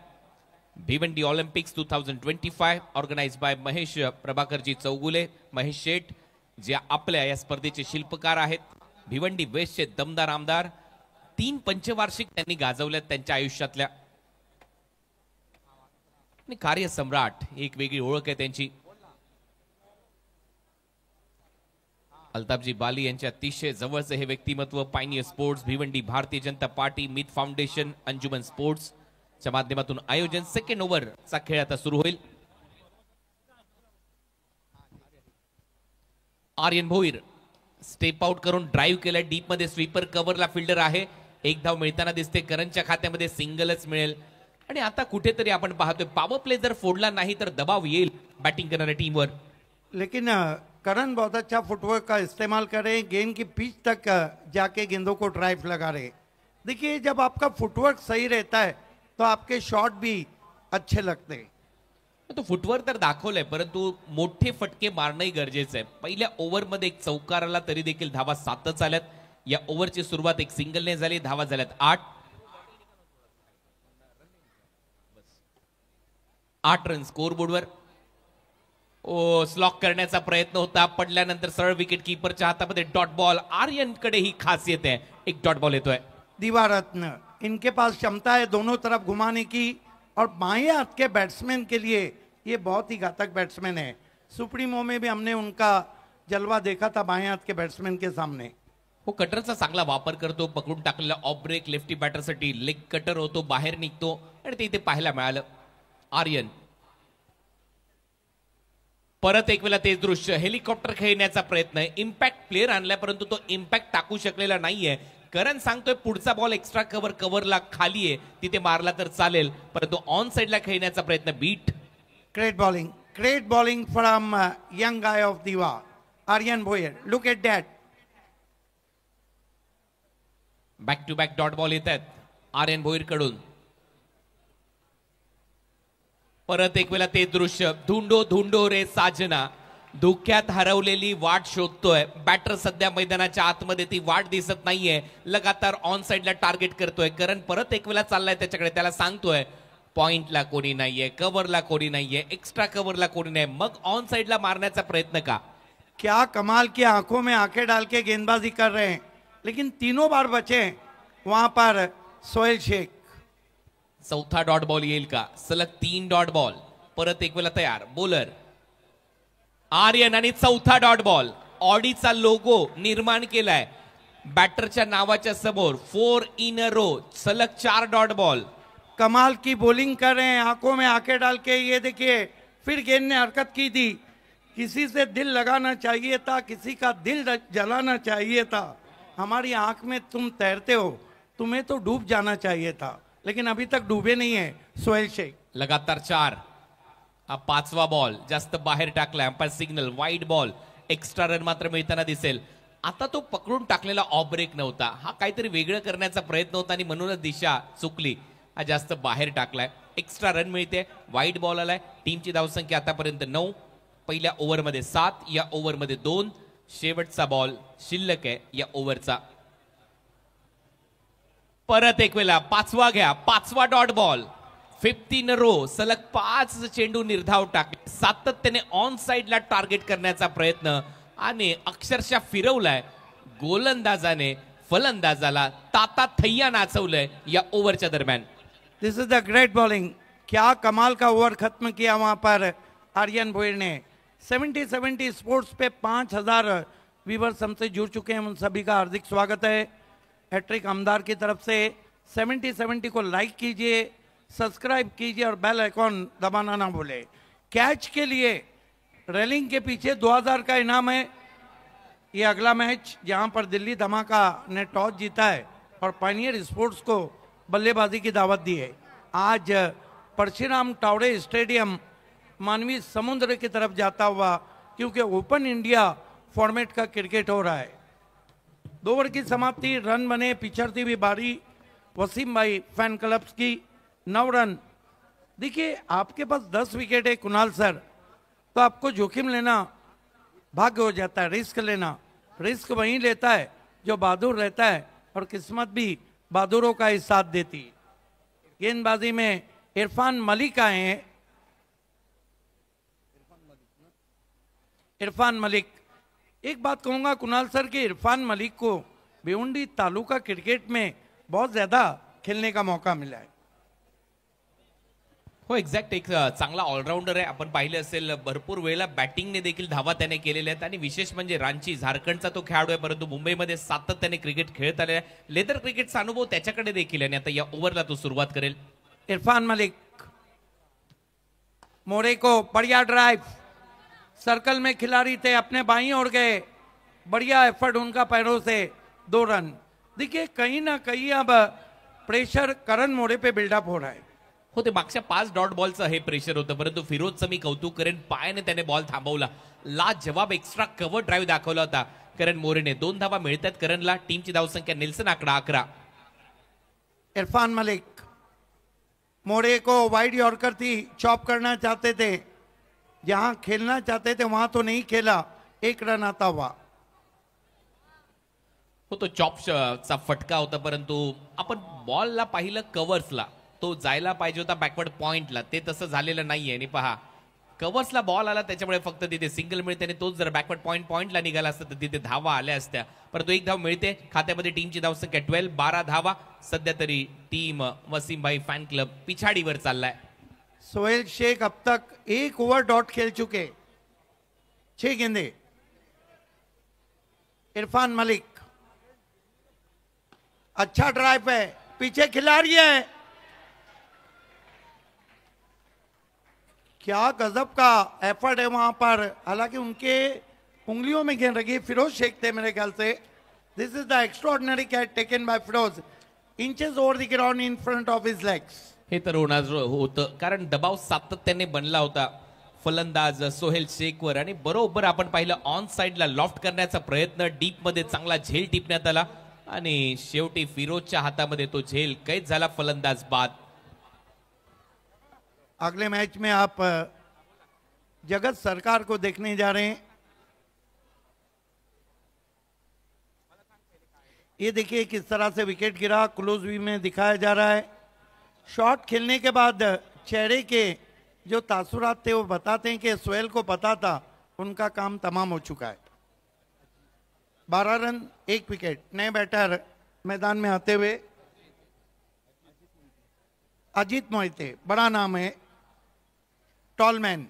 H: Bhiwandi olympics 2025 organise by Mahesh Prabhakarji Chougule, Mahesh Sheth, जे आपल्या या स्पर्धेचे शिल्पकार आहेत. भिवंडी वेस्टचे दमदार आमदार. 3 पंचवार्षिक त्यांनी गाजवल्यात त्यांच्या आयुष्यातल्या आणि कार्यसम्राट एक वेगळी ओळख आहे त्यांची. अल्ताफजी बाली यांच्या अतिशय जवळचे हे व्यक्तिमत्व. Pioneer sports, Bhiwandi, Bharatiya Janata party, मित फाउंडेशन, अंजुमन स्पोर्ट्स च्या माध्यमातून आयोजन. सेकंड ओव्हरचा खेळ आता सुरू होईल. आर्यन भोईर स्टेप आउट करून ड्राईव्ह केलाय डीप मध्ये. स्वीपर कव्हरला फिल्डर आहे. 1 धाव मिळताना दिसते. करणच्या खात्यामध्ये सिंगलच मिळेल आणि आता कुठेतरी आपण पाहतोय पॉवर प्ले जर फोडला नाही तर दबाव येईल बॅटिंग करणाऱ्या टीमवर.
D: लेकिन करण बहुत अच्छा फुटवर्क का इस्तेमाल कर रहे हैं, गेंद की पिच तक जाके गेंदों को ड्राइव लगा रहे. देखिए जब आपका फुटवर्क सही रहता है तो आपके शॉट भी अच्छे लगते हैं.
H: तो फुटवर्क तर दाखवलंय, परंतु मोठे फटके मारणंही गरजेचं आहे. पहिल्या ओव्हरमध्ये एक चौकार आला तरी देखील धावा 7च आल्यात. या ओव्हरची सुरुवात एक सिंगलने झाली. धावा झाल्यात 8 रन स्कोर बोर्डवर. स्लॉक करण्याचा प्रयत्न होता, पडल्यानंतर सरळ विकेट कीपरच्या हातामध्ये डॉट बॉल. आर्यनकडे ही खासियत आहे, एक डॉट बॉल येतोय.
D: दीवारत्न, इनके पास क्षमता है दोनों तरफ घुमाने की और बाएं हाथ के बैट्समैन के लिए ये बहुत ही घातक बैट्समैन है. सुप्रीमो में भी हमने उनका जलवा देखा था बाएं हाथ के बैट्समैन के सामने.
H: हो, कटरचा चांगला वापर करतो. पकडून टाकलेला ऑफ ब्रेक लेफ्टी बॅटरसाठी लेग कटर होतो, बाहेर निघतो आणि ते इथे पाहायला मिळालं. आर्यन परत एक वेळा तेच दृश्य, हेलिकॉप्टर खेळण्याचा प्रयत्न आहे. इम्पॅक्ट प्लेअर आणलाय परंतु तो इम्पॅक्ट टाकू शकलेला नाहीये. करण सांगतोय पुढचा बॉल एक्स्ट्रा कव्हरला खाली आहे, तिथे मारला तर चालेल, परंतु ऑन साइडला खेळण्याचा प्रयत्न. Beat.
D: Great bowling from young guy of Diva Aryan Bhoyar. Look at that.
H: Back to back dot ball येत आहेत आर्यन भोईर कडून. परत एक वेळा ते दृश्य, धुंडो धुंडो रे साजना, धोक्यात हरवलेली वाट शोधतोय. बॅटर सध्या मैदानाच्या आतमध्ये, ती वाट दिसत नाहीये. लगातार ऑन साइडला टार्गेट करतोय. करण परत एक वेळा चाललाय त्याच्याकडे, त्याला सांगतोय पॉइंटला कोणी नाहीये, कव्हरला कोणी नाहीये, एक्स्ट्रा कव्हरला कोणी नाही, मग ऑन साइडला मारण्याचा प्रयत्न का.
D: क्या कमाल की आंखों में आंखें डाल के गेंदबाजी कर रहे हैं, लेकिन तीनों बार बचे वहां पर सोहेल शेख.
H: चौथा डॉट बॉल येईल का. सलग 3 डॉट बॉल. परत एक वेळा तयार बोलर आर्यन आणि चौथा डॉट बॉल. ऑडीचा लोगो निर्माण केलाय बॅटरच्या नावाच्या समोर. 4 इन अ रो. सलग 4 डॉट बॉल.
D: कमाल की बॉलिंग कर रहे हैं, आंखों में आंखें डाल के। ये देखिए फिर गेंद ने हरकत की थी। किसी से दिल लगाना चाहिए था, किसी का दिल जलाना चाहिए था। हमारी आंख में तुम तैरते हो, तुम्हें तो डूब जाना चाहिए था, लेकिन अभी तक डूबे नहीं है सोहेल शेख।
H: लगातार 4. हा 5वा बॉल जास्त बाहेर टाकलाय, umpire signal, wide ball. Extra run मात्र मिळताना दिसेल. आता तो पकडून टाकलेला ऑफ ब्रेक नव्हता, हा काहीतरी वेगळं करण्याचा प्रयत्न होता आणि म्हणूनच दिशा चुकली. हा जास्त बाहेर टाकलाय. एक्स्ट्रा रन मिळते, वाईड बॉल आलाय. टीमची धावसंख्या आतापर्यंत 9. पहिल्या ओव्हरमध्ये 7, या ओव्हरमध्ये 2. शेवटचा बॉल शिल्लक आहे या ओव्हरचा. परत एक वेळा 5वा घ्या, 5वा डॉट बॉल. 15 रो, सलग 5 चेंडू निर्धाव टाकले. सातत्याने ऑन साइडला टार्गेट करण्याचा प्रयत्न आणि अक्षरशः फिरवलाय गोलंदाजाने फलंदाजाला. ताता थैया नाचवलंय या ओव्हरच्या दरम्यान.
D: This is the great bowling. क्या कमाल का ओवर खत्म किया वहां पर आर्यन भोईर ने. 70 स्पोर्ट्स पे 5000 व्यूवर्स हमसे जुड़ चुके हैं, उन सभी का हार्दिक स्वागत है हैट्रिक आमदार की तरफ से. 70 को लाइक कीजिए, सब्सक्राइब कीजिए और बेल आइकॉन दबाना ना भूले. कैच के लिए रेलिंग के पीछे 2000 का इनाम है. ये अगला मैच जहां पर दिल्ली धमाका ने टॉस जीता है और पायनियर स्पोर्ट्स को बल्लेबाजी की दावत दी है. आज परशुराम टावड़े स्टेडियम मानवी समुद्र की तरफ जाता हुआ, क्योंकि ओपन इंडिया फॉर्मेट का क्रिकेट हो रहा है. 2 ओवर की समाप्ति, रन बने. पिछड़ती हुई बारी वसीम भाई फैन क्लब्स की. 9 रन. देखिए आपके पास 10 विकेट है कुणाल सर, तो आपको जोखिम लेना भाग्य हो जाता है. रिस्क लेना, रिस्क वहीं लेता है जो बहादुर रहता है, और किस्मत भी बहादुरों का ही साथ देती है. गेंदबाजी में इरफान मलिक आए हैं. इरफान मलिक, एक बात कहूंगा कुणाल सर कि इरफान मलिक को भिवंडी तालुका क्रिकेट में बहुत ज्यादा खेलने का मौका मिला है.
H: हो, एक्झॅक्ट एक चांगला ऑलराऊंडर आहे. आपण पाहिलं असेल भरपूर वेळेला बॅटिंगने देखील धावा त्याने केलेल्या आहेत. आणि विशेष म्हणजे रांची झारखंडचा तो खेळाडू आहे, परंतु मुंबईमध्ये सातत्याने क्रिकेट खेळत आलेला आहे. लेदर क्रिकेटचा अनुभव त्याच्याकडे देखील आहे आणि आता या ओव्हरला तो सुरुवात करेल.
D: इरफान मलिक, मोरे को बढ़िया ड्राइव. सर्कल में खिलाड़ी थे, अपने बाईं ओर गए. बढ़िया एफर्ट उनका पैरों से. 2 रन. देखिए कहीं ना कहीं अब प्रेशर करण मोरे पे बिल्डअप हो रहा है.
H: हो, ते मागच्या 5 डॉट बॉलचं हे प्रेशर होतं, परंतु फिरोजचं मी कौतुक करेन. पायाने त्याने बॉल थांबवला. लाजवाब एक्स्ट्रा कव्हर ड्राईव्ह दाखवला होता करण मोरेने. 2 धावा मिळतात करणला. टीमची धावसंख्या निल्सन आकडा 11.
D: इरफान मलिक, मोरे को वाइड यॉर्कर थी, चॉप करना चाहते थे, जहां खेलना चाहते थे वहां तो नहीं खेला. 1 रन आता हुआ.
H: हो, तो चॉपचा फटका होता, परंतु आपण बॉलला पाहिलं कव्हर्सला, तो जायला पाहिजे होता बॅकवर्ड पॉइंटला. ते तसं झालेलं नाहीये. आणि पहा कव्हर्सला बॉल आला, त्याच्यामुळे फक्त तिथे सिंगल मिळते. आणि तोच जर बॅकवर्ड पॉइंटला निघाला असता तर तिथे धावा आल्या असत्या. परंतु 1 धाव मिळते. खात्यामध्ये टीमची धावसंख्या 12, 12 धावा. सध्या तरी team Wasim Bhai fan club पिछाडीवर चाललाय.
D: सोहेल शेख अब तक 1 ओवर डॉट खेल चुके. 6 गेंदे. इरफान मलिक, अच्छा ड्राइव है, पीछे खिलाड़ी है. क्या गजब का एफर्ट है वहां पर. हालांकि उनके उंगलियों में गेंद लगी. फिरोज शेख थे मेरे ख्याल से. This is the extraordinary catch taken by Firoz. Inches over the ground in front of his legs.
H: हे तर होणार होतं, कारण दबाव सातत्याने बनला होता फलंदाज सोहेल शेखवर. आणि बरोबर आपण पाहिलं ऑन साइडला लॉफ्ट करण्याचा प्रयत्न, डीप मध्ये चांगला झेल टिपण्यात आला आणि शेवटी फिरोजच्या हातामध्ये तो झेल कैद झाला. फलंदाज बाद.
D: अगले मैच में आप जगत सरकार को देखने जा रहे हैं. ये देखिए किस तरह से विकेट गिरा, क्लोज व्यू में दिखाया जा रहा है. शॉट खेलने के बाद चेहरे के जो तासुरात थे वो बताते हैं कि सोहेल को पता था उनका काम तमाम हो चुका है. 12 रन 1 विकेट. नए बैटर मैदान में आते हुए अजीत मोहिते, बड़ा नाम है, टॉलमैन.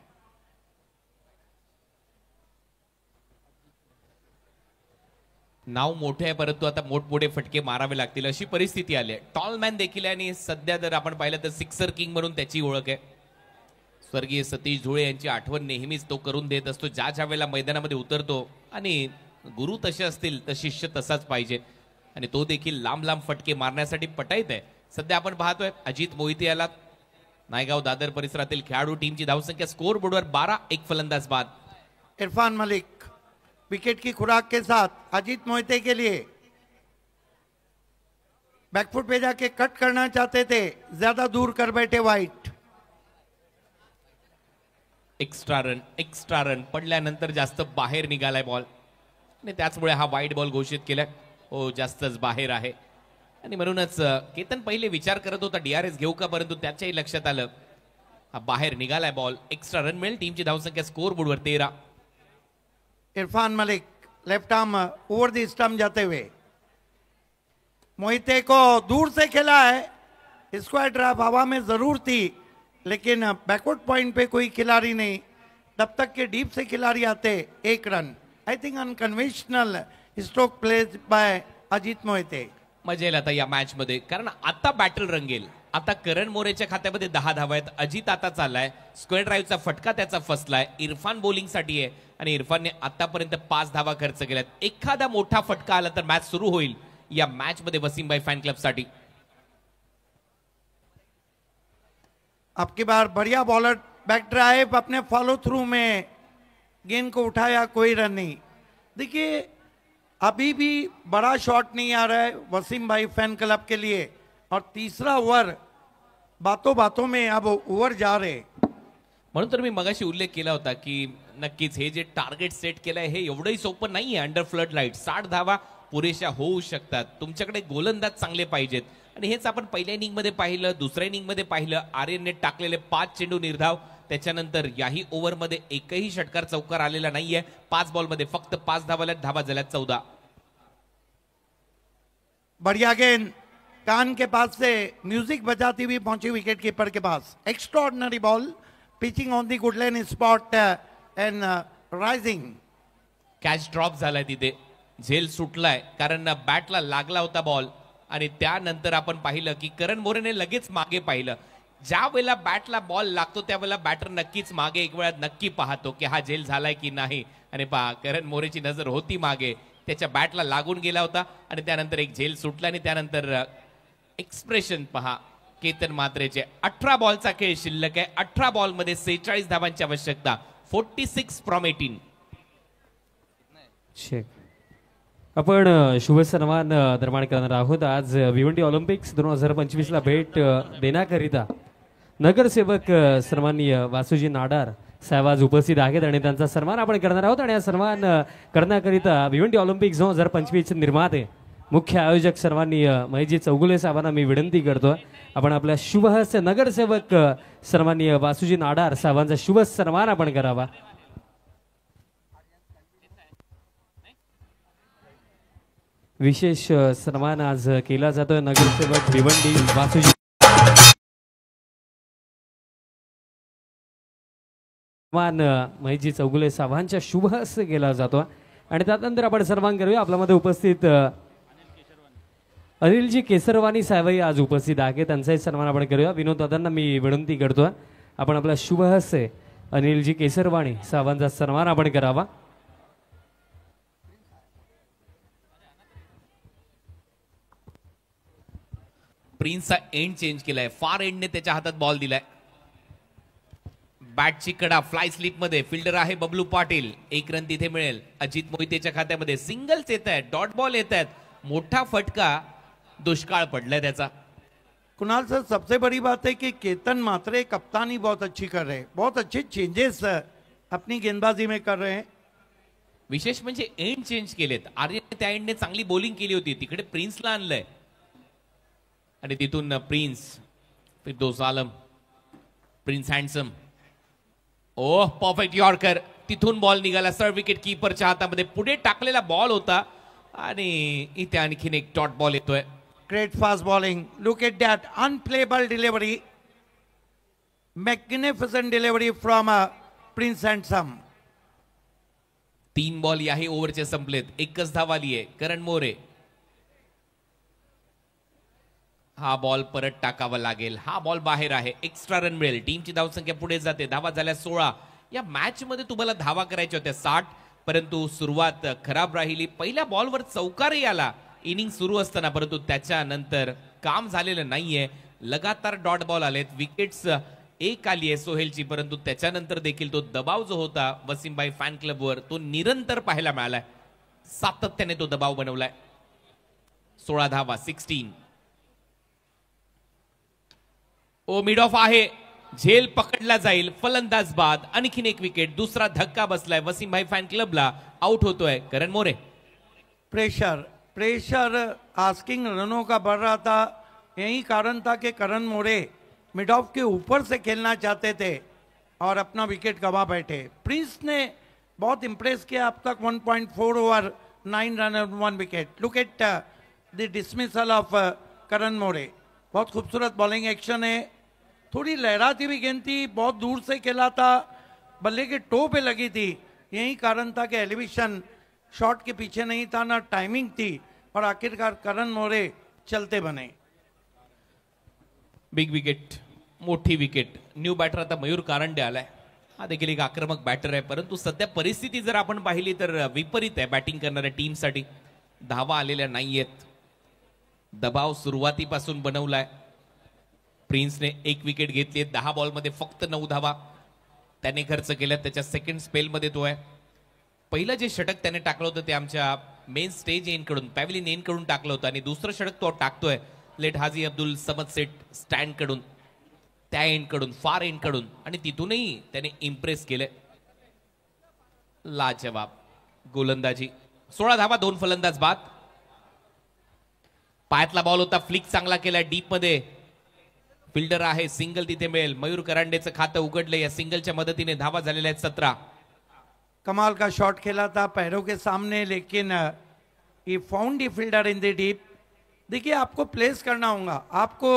H: नाव मोठे आहे परंतु आता मोठमोठे फटके मारावे लागतील अशी परिस्थिती आली आहे. टॉलमॅन देखील आहे आणि सध्या जर आपण पाहिलं तर सिक्सर किंग म्हणून त्याची ओळख आहे. स्वर्गीय सतीश धुळे यांची आठवण नेहमीच तो करून देत असतो ज्या ज्या वेळेला मैदानामध्ये उतरतो. आणि गुरु तसे असतील तर शिष्य तसाच पाहिजे आणि तो देखील लांब लांब फटके मारण्यासाठी पटाईत आहे. सध्या आपण पाहतोय अजित मोहिते याला नायगाव दादर परिसरातील खेळाडू टीमची धावसंख्या स्कोर बोर्डवर 12, एक फलंदाज बाद.
D: इरफान मलिक विकेट की खुराक के साथ अजीत मोहिते के लिए बैकफुट पे जाके कट करना चाहते थे, ज्यादा दूर कर बैठे वाइट.
H: एक्स्ट्रा रन पडल्यानंतर जास्त बाहेर निघालाय बॉल आणि त्याचमुळे हा वाईट बॉल घोषित केलाय. हो जास्तच बाहेर आहे आणि म्हणूनच केतन पहिले विचार करत होता DRS घेऊ का परंतु त्याच्याही लक्षात आलं हा बाहेर निघालाय बॉल. एक्स्ट्रा रन मिळेल. टीमची धावसंख्या स्कोर बोर्डवर 13.
D: Irfan Malik left arm over the stump जाते हुए मोहिते को दूर से खेला है. स्क्वायर ड्राइव हवा में जरूर थी लेकिन बैकवर्ड पॉइंट पे कोई खिलाड़ी नहीं. तब तक के डीप से खिलाड़ी आते 1 run. I think unconventional stroke played by Ajit Mohite.
H: मजा येईल आता या मॅच मध्ये कारण आता बॅटल रंगेल. आता करण मोरेच्या खात्यामध्ये 10 धावा आहेत. अजित आता चाललाय. स्क्वेअर ड्राईव्हचा फटका त्याचा फसलाय. इरफान बॉलिंग साठी आहे आणि इरफानने आतापर्यंत 5 धावा खर्च केल्यात. एखादा मोठा फटका आला तर मॅच सुरू होईल या मॅच मध्ये वसीमभाई फॅन क्लब साठी.
D: आपकी बार बढ़िया बॉलर बैक ड्राइव अपने फॉलो थ्रू में गेंद को उठाया, कोई रन नहीं. देखिए अभी भी बड़ा शॉट नहीं आ रहा है वसीम भाई फैन क्लब के लिए और तीसरा ओवर बातों बातों में अब ओवर जा रहे.
H: म्हणून तर मी मगाशी उल्लेख केला होता की नक्कीच हे जे टार्गेट सेट केलंय हे एवढंही सोपं नाहीये. अंडर फ्लड लाईट 60 धावा पुरेशा होऊ शकतात. तुमच्याकडे गोलंदाज चांगले पाहिजेत आणि हेच आपण पहिल्या इनिंग मध्ये पाहिलं. दुसऱ्या इनिंग मध्ये पाहिलं आर्यनने टाकलेले 5 चेंडू निर्धाव. त्याच्यानंतर याही ओव्हर मध्ये एकही षटकार चौकार आलेला नाहीये. 5 बॉल मध्ये फक्त 5 धावा झाल्या 14.
D: बढ़िया गेंद कान के पास से म्यूजिक बजाती हुई पहुंची विकेट कीपर के पास. Extraordinary ball pitching on the good line spot and rising.
H: Catch drop झालाय तिथे. झेल सुटलाय कारण बॅटला लागला होता बॉल आणि त्यानंतर आपण पाहिलं की करण मोरेने लगेच मागे पाहिलं. ज्या वेळेला बॅटला बॉल लागतो त्यावेळेला बॅटर नक्कीच मागे एक वेळा नक्की पाहतो की हा झेल झालाय की नाही. आणि पहा करण मोरेची नजर होती मागे. त्याच्या बॅटला लागून गेला होता आणि त्यानंतर एक झेल सुटला आणि त्यानंतर एक्सप्रेशन पहा केतन मात्रेचे. 18 बॉलचा खेळ शिल्लक आहे. 18 बॉल मध्ये 46 धावांची आवश्यकता. 46 फ्रॉम 18.
C: आपण शुभ सन्मान निर्माण करणार आहोत. आज भिवंडी ऑलिम्पिक्स 2025 ला भेट देण्याकरिता नगरसेवक सन्माननीय वासुजी नाडार साहेब आज उपस्थित आहेत आणि त्यांचा सन्मान आपण करणार आहोत. आणि हा सन्मान करण्याकरिता भिवंडी ऑलिम्पिक्स 2025 निर्माते मुख्य आयोजक सन्माननीय महेशजी चौगुले साहेबांना मी विनंती करतो आपण आपल्या शुभहस्त नगरसेवक सन्माननीय वासुजी नाडार साहेबांचा शुभ सन्मान आपण करावा. विशेष सन्मान आज केला जातोय. नगरसेवक भिवंडी वासुजी सन्मान महेशजी चौगुले साहेबांच्या शुभ हस्ते केला जातो आणि त्यानंतर आपण सन्मान करूया. आपल्यामध्ये उपस्थित अनिलजी केसरवानी साहेबही आज उपस्थित आहे. त्यांचाही सन्मान आपण करूया. विनोद दादांना मी विनंती करतो आपण आपला शुभ हस्ते अनिलजी केसरवाणी साहेबांचा सन्मान आपण करावा.
H: प्रिन्सचा एंड चेंज केलाय. फार एंडने त्याच्या हातात बॉल दिलाय. बॅटची कडा फ्लाय स्लिप मध्ये फिल्डर आहे बबलू पाटील. 1 रन तिथे मिळेल. अजित मोहितेच्या खात्यामध्ये सिंगल्स येत आहेत. डॉट बॉल येत आहेत. मोठा फटका दुष्काळ पडलाय त्याचा.
D: कुणाल सर सबसे बड़ी बात है कि केतन मात्रे कप्तानी बहुत अच्छी कर रहे हैं. बहुत अच्छे चेंजेस अपनी गेंदबाजी में कर रहे हैं.
H: विशेष म्हणजे एंड चेंज केलेत. आर्यन त्या एंडने चांगली बॉलिंग केली होती. तिकडे प्रिन्सला आणलंय आणि तिथून प्रिन्स फिरदौस आलम प्रिन्स हँडसम. ओह परफेक्ट यॉर्कर. तिथून बॉल निघाला. सर विकेट कीपरच्या हातामध्ये पुढे टाकलेला बॉल होता आणि इथे आणखीन एक डॉट बॉल येतोय.
D: Great fast bowling. Look at that unplayable delivery. Magnificent delivery from Prince handsome.
H: 3 ball याही ओव्हरचे संपलेत. एकच धाव आली आहे. करण मोरे, हा बॉल परत टाकावा लागेल. हा बॉल बाहेर आहे. एक्स्ट्रा रन मिळेल. टीमची धावसंख्या पुढे जाते. धावा झाल्या 16. या मॅच मध्ये तुम्हाला धावा करायच्या होत्या 60, परंतु सुरुवात खराब राहिली. पहिल्या बॉलवर चौकारही आला इनिंग सुरू असताना, परंतु त्याच्यानंतर काम झालेलं नाहीये. लगातार डॉट बॉल आलेत. विकेट्स एक आली आहे सोहेलची, परंतु त्याच्यानंतर देखील तो दबाव जो होता वसीमभाई फॅन क्लबवर तो निरंतर पाहायला मिळालाय. सातत्याने तो दबाव बनवलाय. 16 धावा, 16. ओ मिड ऑफ आहे. झेल पकडला जाईल. फलंदाज बाद. आणखीन एक विकेट. दुसरा धक्का बसलाय. वसीमभाई फॅन क्लबला. आउट होतोय करण मोरे.
D: प्रेशर आस्किंग रनों का बढ़ रहा था. यही कारण था कि करण मोरे मिड ऑफ के ऊपर से खेलना चाहते थे और अपना विकेट गवा बैठे. प्रिंस ने बहुत इंप्रेस किया अब तक. 1.4 ओवर 9 रन और 1 wicket. Look at the dismissal of Karan More. बहुत खूबसूरत बॉलिंग एक्शन है. थोड़ी लहराती भी गेंद थी. बहुत दूर से खेला था. बल्ले के टो पे लगी थी. यही कारण था कि एलिवेशन शॉट के पीछे नहीं था, ना टाइमिंग थी, और आखिरकार करण मोरे चलते बने.
H: बिग विकेट, मोठी विकेट. न्यू बॅटर आता मयूर कारंडे आलाय. हा देखील एक आक्रमक बॅटर आहे, परंतु सध्या परिस्थिती जर आपण पाहिली तर विपरीत आहे बॅटिंग करणाऱ्या टीमसाठी. धावा आलेल्या नाहीयेत. दबाव सुरुवातीपासून बनवलाय. प्रिन्सने एक विकेट घेतली. 10 बॉलमध्ये फक्त 9 धावा त्याने खर्च केल्या. त्याच्या सेकंड स्पेलमध्ये तो आहे. पहिलं जे षटक त्याने टाकलं होतं ते आमच्या मेन स्टेज एंड कडून, पॅव्हलियन एंड कडून टाकलं होतं, आणि दुसरं षटक तो टाकतोय late Haji Abdul Samad set stand कडून, त्या एंड कडून, फार एंड कडून, आणि तिथूनही त्याने इम्प्रेस केले. लाजवाब गोलंदाजी. 16 धावा, 2 फलंदाज बाद. पायातला बॉल होता. फ्लिक चांगला केला डीप मध्ये. फिल्डर आहे. सिंगल तिथे मिळेल. मयूर करांडेचं खातं उघडलं. या सिंगलच्या मदतीने धावा झालेल्या आहेत 17.
D: कमाल का शॉट खेला था पैरों के सामने, लेकिन he found the fielder in the deep. देखिए, आपको प्लेस करना होगा, आपको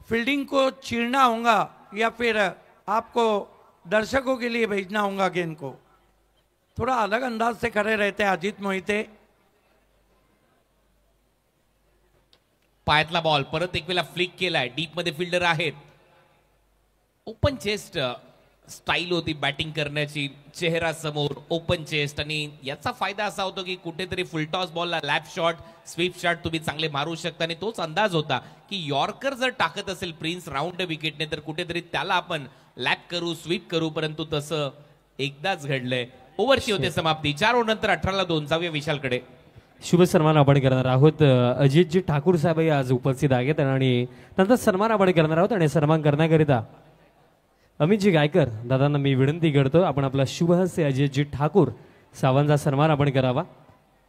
D: फील्डिंग को चीरना होगा, या फिर आपको दर्शकों के लिए भेजना होगा गेंद को. थोड़ा अलग अंदाज से खड़े रहते हैं अजीत मोहिते.
H: पायातला बॉल परत एक वेळा फ्लिक केलाय. डीप मध्ये फिल्डर आहेत. ओपन चेस्ट स्टाईल होती बॅटिंग करण्याची. चेहरा समोर, ओपन चेस्ट, आणि याचा फायदा असा होतो की कुठेतरी फुलटॉस बॉलला लॅप शॉट, स्वीप शॉट तुम्ही चांगले मारू शकता. आणि तोच अंदाज होता की यॉर्कर जर टाकत असेल प्रिन्स राऊंड विकेटने तर कुठेतरी त्याला आपण लॅप करू, स्वीप करू, परंतु तसं एकदाच घडलंय. ओव्हरची होते समाप्ती. 4 ओव्हर नंतर 18ला 2. जाऊया विशालकडे.
C: शुभ सन्मान आपण करणार आहोत. अजितजी ठाकूर साहेब आज उपस्थित आहेत आणि त्यांचा सन्मान आपण करणार आहोत. आणि सन्मान करण्याकरिता अमितजी गायकर दादांना मी विनंती करतो, आपण आपला शुभहस्ते अजितजी ठाकूर साहेबांचा सन्मान आपण करावा.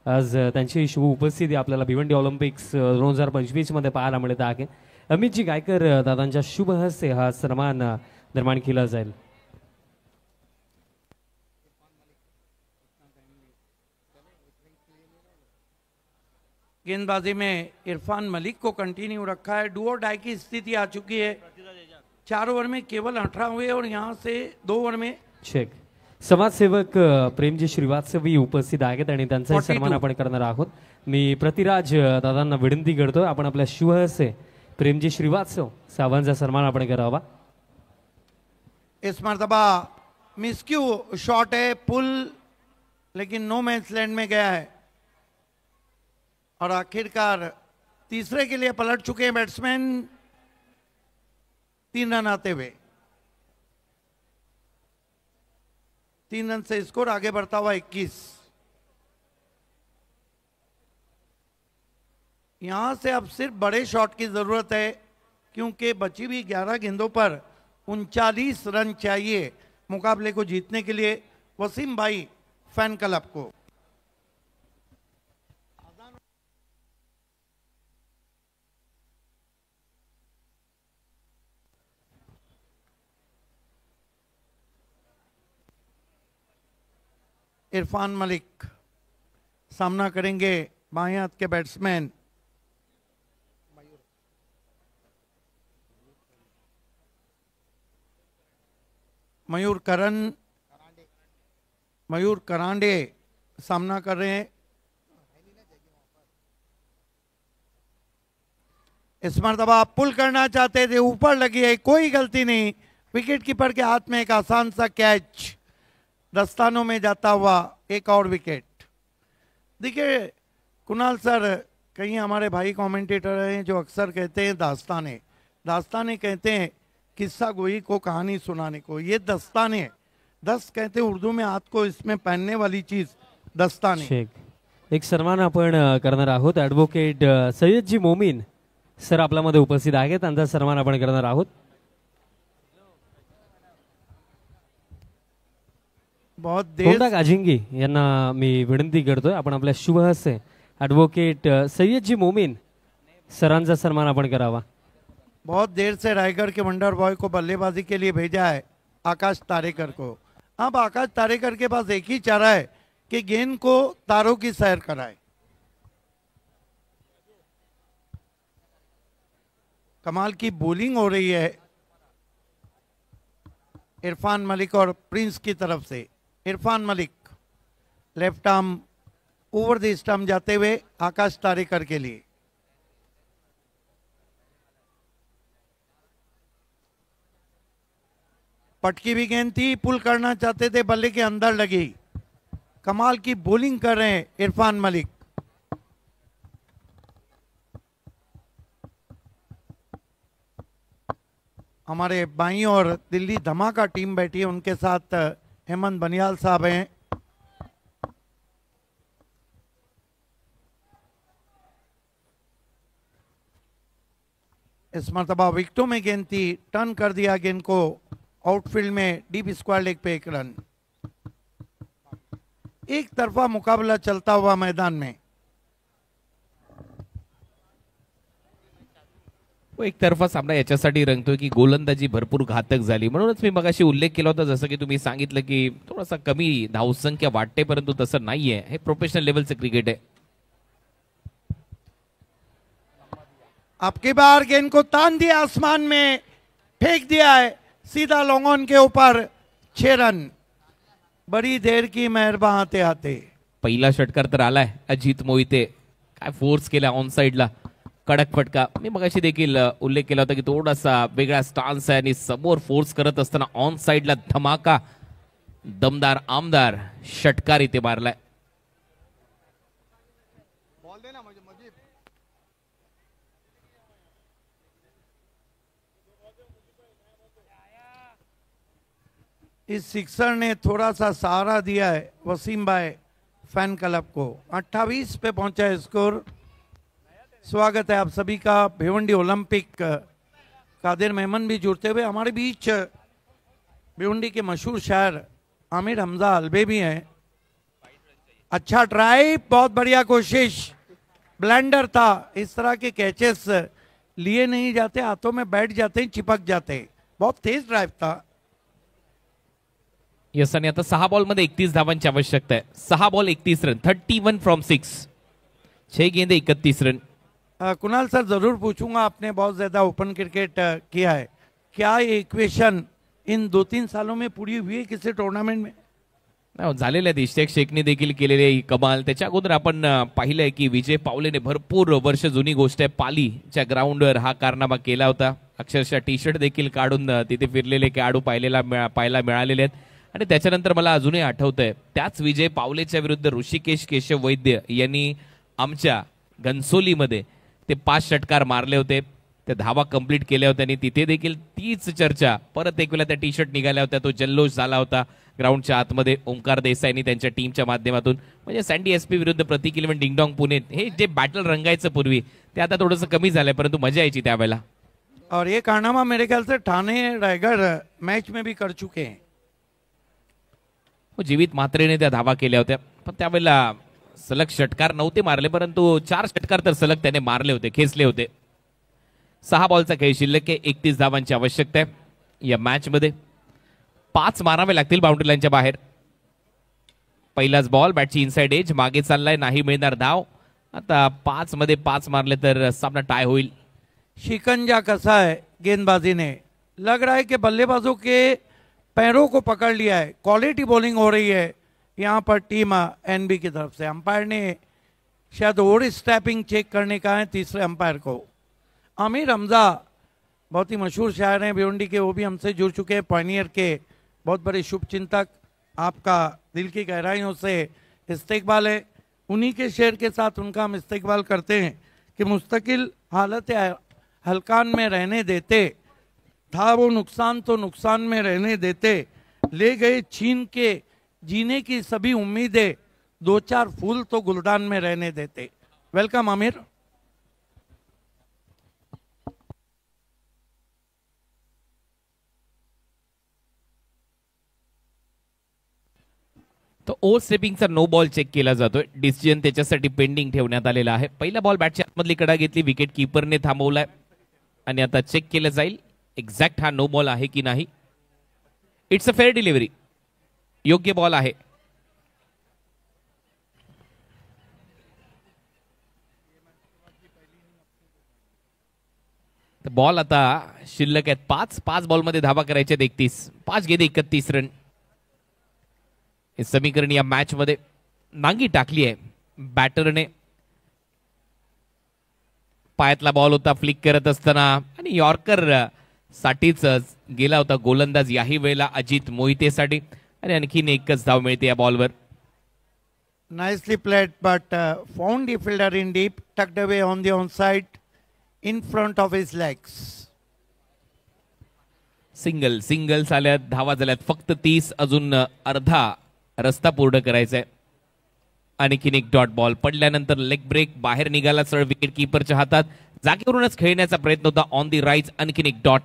C: आज त्यांची शुभ उपस्थिती आपल्याला भिवंडी ऑलिम्पिक्स 2025 मध्ये पाहायला मिळत आहे. अमितजी गायकर दादांच्या शुभहस्ते हा सन्मान निर्माण केला जाईल.
D: गेंदबाजी में इरफान मलिक को कंटिन्यू रखा है. डू और डाई की स्थिति आ चुकी है. 4 ओवर में केवल 18 हुए और यहाँ से 2 ओवर में
C: चेक. समाजसेवक प्रेमजी श्रीवास्तवी उपस्थित आहेत आणि त्यांचा सन्मान आपण करणार आहोत. मी प्रतिराज दादांना विनंती करतो, आपण आपल्या शुभहस्ते प्रेमजी श्रीवास्तव साहेबांचा सन्मान आपण करावा.
D: इस मर्तबा मिसक्यू शॉट है, पुल, लेकिन नो मैच लैंड में गया है और आखिरकार तीसरे के लिए पलट चुके हैं बैट्समैन. 3 रन आते हुए 3 रन से स्कोर आगे बढ़ता हुआ 21. यहां से अब सिर्फ बड़े शॉट की जरूरत है, क्योंकि बची हुई 11 गेंदों पर 39 रन चाहिए मुकाबले को जीतने के लिए वसीम भाई फैन क्लब को. इरफान मलिक सामना करेंगे बाएं हाथ के बैट्समैन मयूर करन. मयूर करांडे सामना कर रहे हैं। इस मरतबा पुल करना चाहते थे, ऊपर लगी है, कोई गलती नहीं। विकेट कीपर के हाथ में एक आसान सा कैच, दस्तानों में जाता हुआ एक और विकेट। देखिए कुणाल सर, कहीं हमारे भाई कमेंटेटर हैं जो अक्सर कहते हैं दास्ताने, दास्ताने कहते हैं किस्सा गोई को, कहानी सुनाने को, ये दस्ताने, दस्त कहते हैं उर्दू में हाथ को इसमें पहनने वाली चीज दस्ताने।
C: एक सन्मान आपण करणार आहोत। ॲडव्होकेट सय्यदजी मोमीन सर आपल्यामध्ये उपस्थित आहेत, त्यांचा सन्मान आपण करणार आहोत।
D: बहुत
C: देर गाजिंगी यांना मी विनंती करतोय, आपण आपल्या शुभ हस्ते ॲडव्होकेट सय्यदजी मोमीन सरांचा सन्मान आपण करावा।
D: बहुत देर से रायगढ़ के वंडर बॉय को बल्लेबाजी के लिए भेजा है आकाश तारेकर को। अब आकाश तारेकर के पास एक ही चारा है कि गेंद को तारों की सैर कराए। कमाल की बॉलिंग हो रही है इरफान मलिक और प्रिंस की तरफ से। Irfan Malik left arm over the stump जाते हुए आकाश तारेकर के लिए। पटकी भी गेंद थी, पुल करना चाहते थे, बल्ले के अंदर लगी। कमाल की बॉलिंग कर रहे हैं इरफान मलिक। हमारे बाईं और दिल्ली धमाका टीम बैठी है, उनके साथ हेमंत बनियाल साहब हैं। इस मरतबा विकेटों में गेंद थी, टर्न कर दिया गेंद को आउटफील्ड में, डीप स्क्वायर लेग पे एक रन। एक तरफा मुकाबला चलता हुआ मैदान में।
H: एक तरफा सामना याच्यासाठी रंगतोय की गोलंदाजी भरपूर घातक झाली, म्हणूनच मी मगाशी उल्लेख केला होता, जसं की तुम्ही सांगितलं की थोडासा कमी धावसंख्या वाटते, परंतु तसं नाहीये, हे प्रोफेशनल लेवलचं क्रिकेट आहे।
D: आपकी बार गेंद को तान दिया, आसमान में फेंक दिया है, सीधा लॉन्ग ऑन के ऊपर 6 रन। बड़ी देर की मेहरबान आते आते
H: पहिला षटकार तर आलाय अजित मोहिते, काय फोर्स केला ऑन साइडला, कडक फटका। मी मगाशी देखील उल्लेख केला होता की थोडासा वेगळा स्टान्स आहे आणि समोर फोर्स करत असताना ऑन साइडला धमाका, दमदार आमदार षटकार इथे मारलाय।
D: इस सिक्सर ने थोड़ा सा सहारा दिया है वसीम भाई फैन क्लब को। 28 पे पहुंचा है स्कोर। स्वागत है आप सभी का भिवंडी ओलंपिक। कादिर मेमन भी जुड़ते हुए हमारे बीच भिवंडी के मशहूर शायर आमिर हमजा अलबे भी हैं। अच्छा ट्राई, बहुत बढ़िया कोशिश, ब्लेंडर था। इस तरह के कैचेस लिए नहीं जाते, हाथों में बैठ जाते हैं, चिपक जाते हैं। बहुत तेज ड्राइव था।
H: यस, आणि आता 6 बॉल मध्ये 31 धावांची आवश्यकता आहे। 6 बॉल 31 रन, 31 फ्रॉम 6, 6 गेंदे 31 रन।
D: कुणाल सर जरूर पूछूंगा, आपने बहुत ज्यादा ओपन क्रिकेट किया है, क्या ये इक्वेशन इन 2-3 सालों में पूरी हुई है किसी टूर्नामेंट में?
H: झालेल्या आहेत, इश्तियाक शेखने देखील केलेली आहे कमाल। त्याच्या अगोदर आपण पाहिलंय की विजय पावलेने भरपूर वर्ष जुनी गोष्ट आहे, पालीच्या ग्राउंडवर हा कारनामा केला होता। अक्षरशः टी शर्ट देखील काढून तिथे फिरलेले खेळाडू पाहायला मिळालेले आहेत। आणि त्याच्यानंतर मला अजूनही आठवतंय, त्याच विजय पावलेच्या विरुद्ध ऋषिकेश केशव वैद्य यांनी आमच्या घनसोलीमध्ये ते 5 षटकार मारले होते, ते धावा कंप्लीट केल्या होत्या। आणि तिथे देखील तीच चर्चा परत एक वेळा त्या टी शर्ट निघाल्या होत्या, तो जल्लोष झाला होता ग्राउंडच्या आतमध्ये। ओंकार देसाईंनी त्यांच्या टीमच्या माध्यमातून, म्हणजे सँडी एसपी विरुद्ध प्रतीक इलेव्हन डिंगडॉंग पुणे, हे जे बॅटल रंगायचं पूर्वी ते आता थोडंसं कमी झालंय, परंतु मजा यायची त्यावेळेला।
D: और ये कारनामा मेरे ख्याल से ठाणे रायगढ़ मैच में भी कर चुके हैं।
H: जीवित मात्रेने त्या धावा केल्या होत्या, पण त्यावेळेला सलग षटकार नव्हते मारले, परंतु 4 षटकार तर सलग त्याने मारले होते, खेचले होते। 6 बॉलचा खेळ शिल्लक आहे, 31 धावांची आवश्यकता आहे या मॅच मध्ये। 5 मारावे लागतील बाउंड्री लाईनच्या बाहेर। पहिलाच बॉल, बॅटची इनसाइड एज, मागे चाललाय, नाही मिळणार धाव। आता 5 मध्ये 5 मारले तर सामना टाय होईल।
D: शिकंजा कसा है गेंदबाजी ने, लग रहा है कि बल्लेबाजों के पैरों को पकड़ लिया है। क्वालिटी बॉलिंग हो रही है यहाँ पर टीम एनबी की तरफ से। अंपायर ने शायद ओवर स्टैपिंग चेक करने का है तीसरे अंपायर को। आमिर हमजा बहुत ही मशहूर शायर हैं भिवंडी के, वो भी हमसे जुड़ चुके हैं, पायनियर के बहुत बड़े शुभचिंतक। आपका दिल की गहराइयों से इस्तकबाल है। उन्हीं के शेर के साथ उनका हम इस्तकबाल करते हैं कि मुस्तकिल हालत हलकान में रहने देते, था वो नुकसान तो नुकसान में रहने देते, ले गए छीन के जीने की सभी उम्मीदें, दो चार फूल तो गुलदान में रहने देते। वेलकम आमिर।
H: तो ओव्हर स्टेपिंगचा नो बॉल चेक केला जातोय, डिसिजन त्याच्यासाठी पेंडिंग ठेवण्यात आलेला आहे। पहिला बॉल बॅटच्या आतमधली कडा घेतली, विकेट कीपरने थांबवलाय आणि आता चेक केलं जाईल एक्झॅक्ट हा नो बॉल आहे की नाही। इट्स अ फेअर डिलिव्हरी, योग्य बॉल आहे। बॉल आता शिल्लक आहेत 5 बॉलमध्ये धावा करायच्या 31, 5 गेले 31 रन। हे समीकरण या मॅच मध्ये नांगी टाकली आहे बॅटरने। पायातला बॉल होता फ्लिक करत असताना आणि यॉर्कर साठीच गेला होता गोलंदाज याही वेळेला अजित मोहितेसाठी आणि आणखीन एकच धाव मिळते या बॉलवर।
D: Nicely played, but found the fielder in deep, tucked away on the onside, in front of his legs.
H: Singles आल्यात, धावा झाल्यात फक्त 30, अजून अर्धा रस्ता पूर्ण करायचा आहे। आणखीन एक डॉट बॉल पडल्यानंतर लेग ब्रेक बाहेर निघाला सरळ विकेट कीपरच्या हातात, जागेवरूनच खेळण्याचा प्रयत्न होता ऑन दी राईज। आणखीन एक डॉट।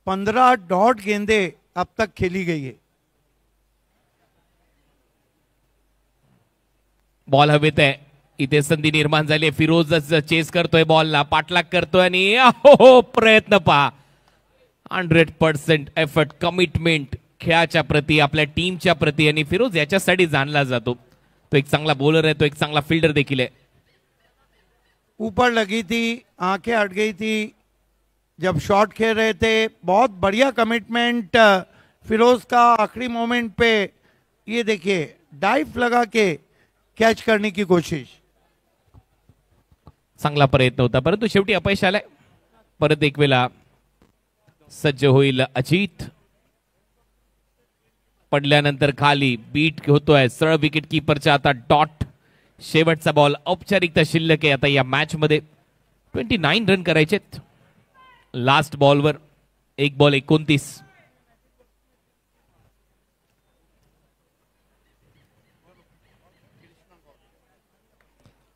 D: 15 डॉट गेंदे अब तक खेली गई है।
H: बॉल हवेत आहे, इथे संधी निर्माण झाली। फिरोजच चेस करतोय बॉलला, पाठलाग करतोय आणि हो प्रयत्न पहा, 100% एफर्ट, कमिटमेंट खेळाच्या प्रती, आपल्या टीमच्या प्रती। आणि फिरोज याच्यासाठी जाणला जातो, तो एक चांगला बॉलर आहे, तो एक चांगला फील्डर देखील आहे।
D: ऊपर लगी थी, आंखें हट गई थी जब शॉट खेल रहे थे। बहुत बढ़िया कमिटमेंट फिरोज का आखिरी मोमेंट पे। ये देखिए डाइव लगा के कैच करने की कोशिश।
H: चांगला प्रयत्न होता परंतु शेवटी अपयश आलंय। परत एक वेळा सज्ज होईल अजित। पडल्यानंतर खाली बीट होतोय सरळ विकेट कीपरच्या आता डॉट। शेवटचा बॉल औपचारिकता शिल्लक आहे आता या मॅच मध्ये। 29 रन करायचेत लास्ट बॉलवर, 1 बॉल 29।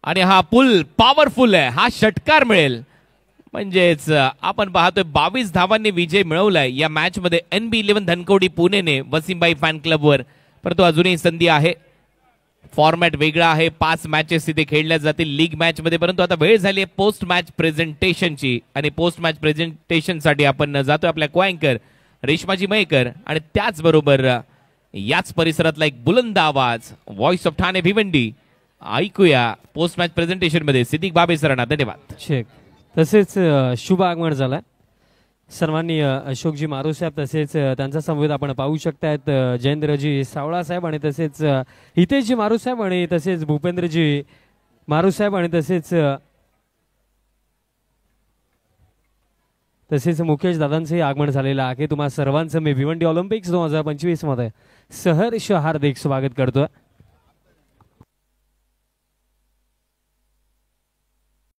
H: आणि हा पुल पॉवरफुल आहे, हा षटकार मिळेल म्हणजेच आपण पाहतोय 22 धावांनी विजय मिळवलाय या मॅच मध्ये NB11 धनकवडी पुणेने वसीमबाई फॅन क्लबवर। परंतु अजूनही संधी आहे, फॉर्मॅट वेगळा आहे, 5 मॅचेस इथे खेळल्या जातील लीग मॅच मध्ये। परंतु आता वेळ झाली आहे पोस्ट मॅच प्रेझेंटेशनची आणि पोस्ट मॅच प्रेझेंटेशन साठी आपण जातोय आपल्या को अँकर रेश्माजी मयेकर आणि त्याचबरोबर याच परिसरातला एक बुलंद आवाज व्हॉइस ऑफ ठाणे भिवंडी ऐकूया पोस्ट मॅच प्रेझेंटेशन मध्ये सिद्दीक बाबे सरांना धन्यवाद।
C: शेख तसेच शुभ आगमन झालाय सर्वांनी, अशोकजी मारू साहेब तसेच त्यांचा समवेत आपण पाहू शकतायत, जयेंद्रजी सावळा साहेब आणि तसेच हितेशजी मारू साहेब आणि तसेच भूपेंद्रजी मारू साहेब आणि तसेच मुकेश दादांचंही आगमन झालेलं आहे। तुम्हा सर्वांचं मी भिवंडी ऑलिम्पिक्स 2025 मध्ये सहर्ष हार्दिक स्वागत करतोय।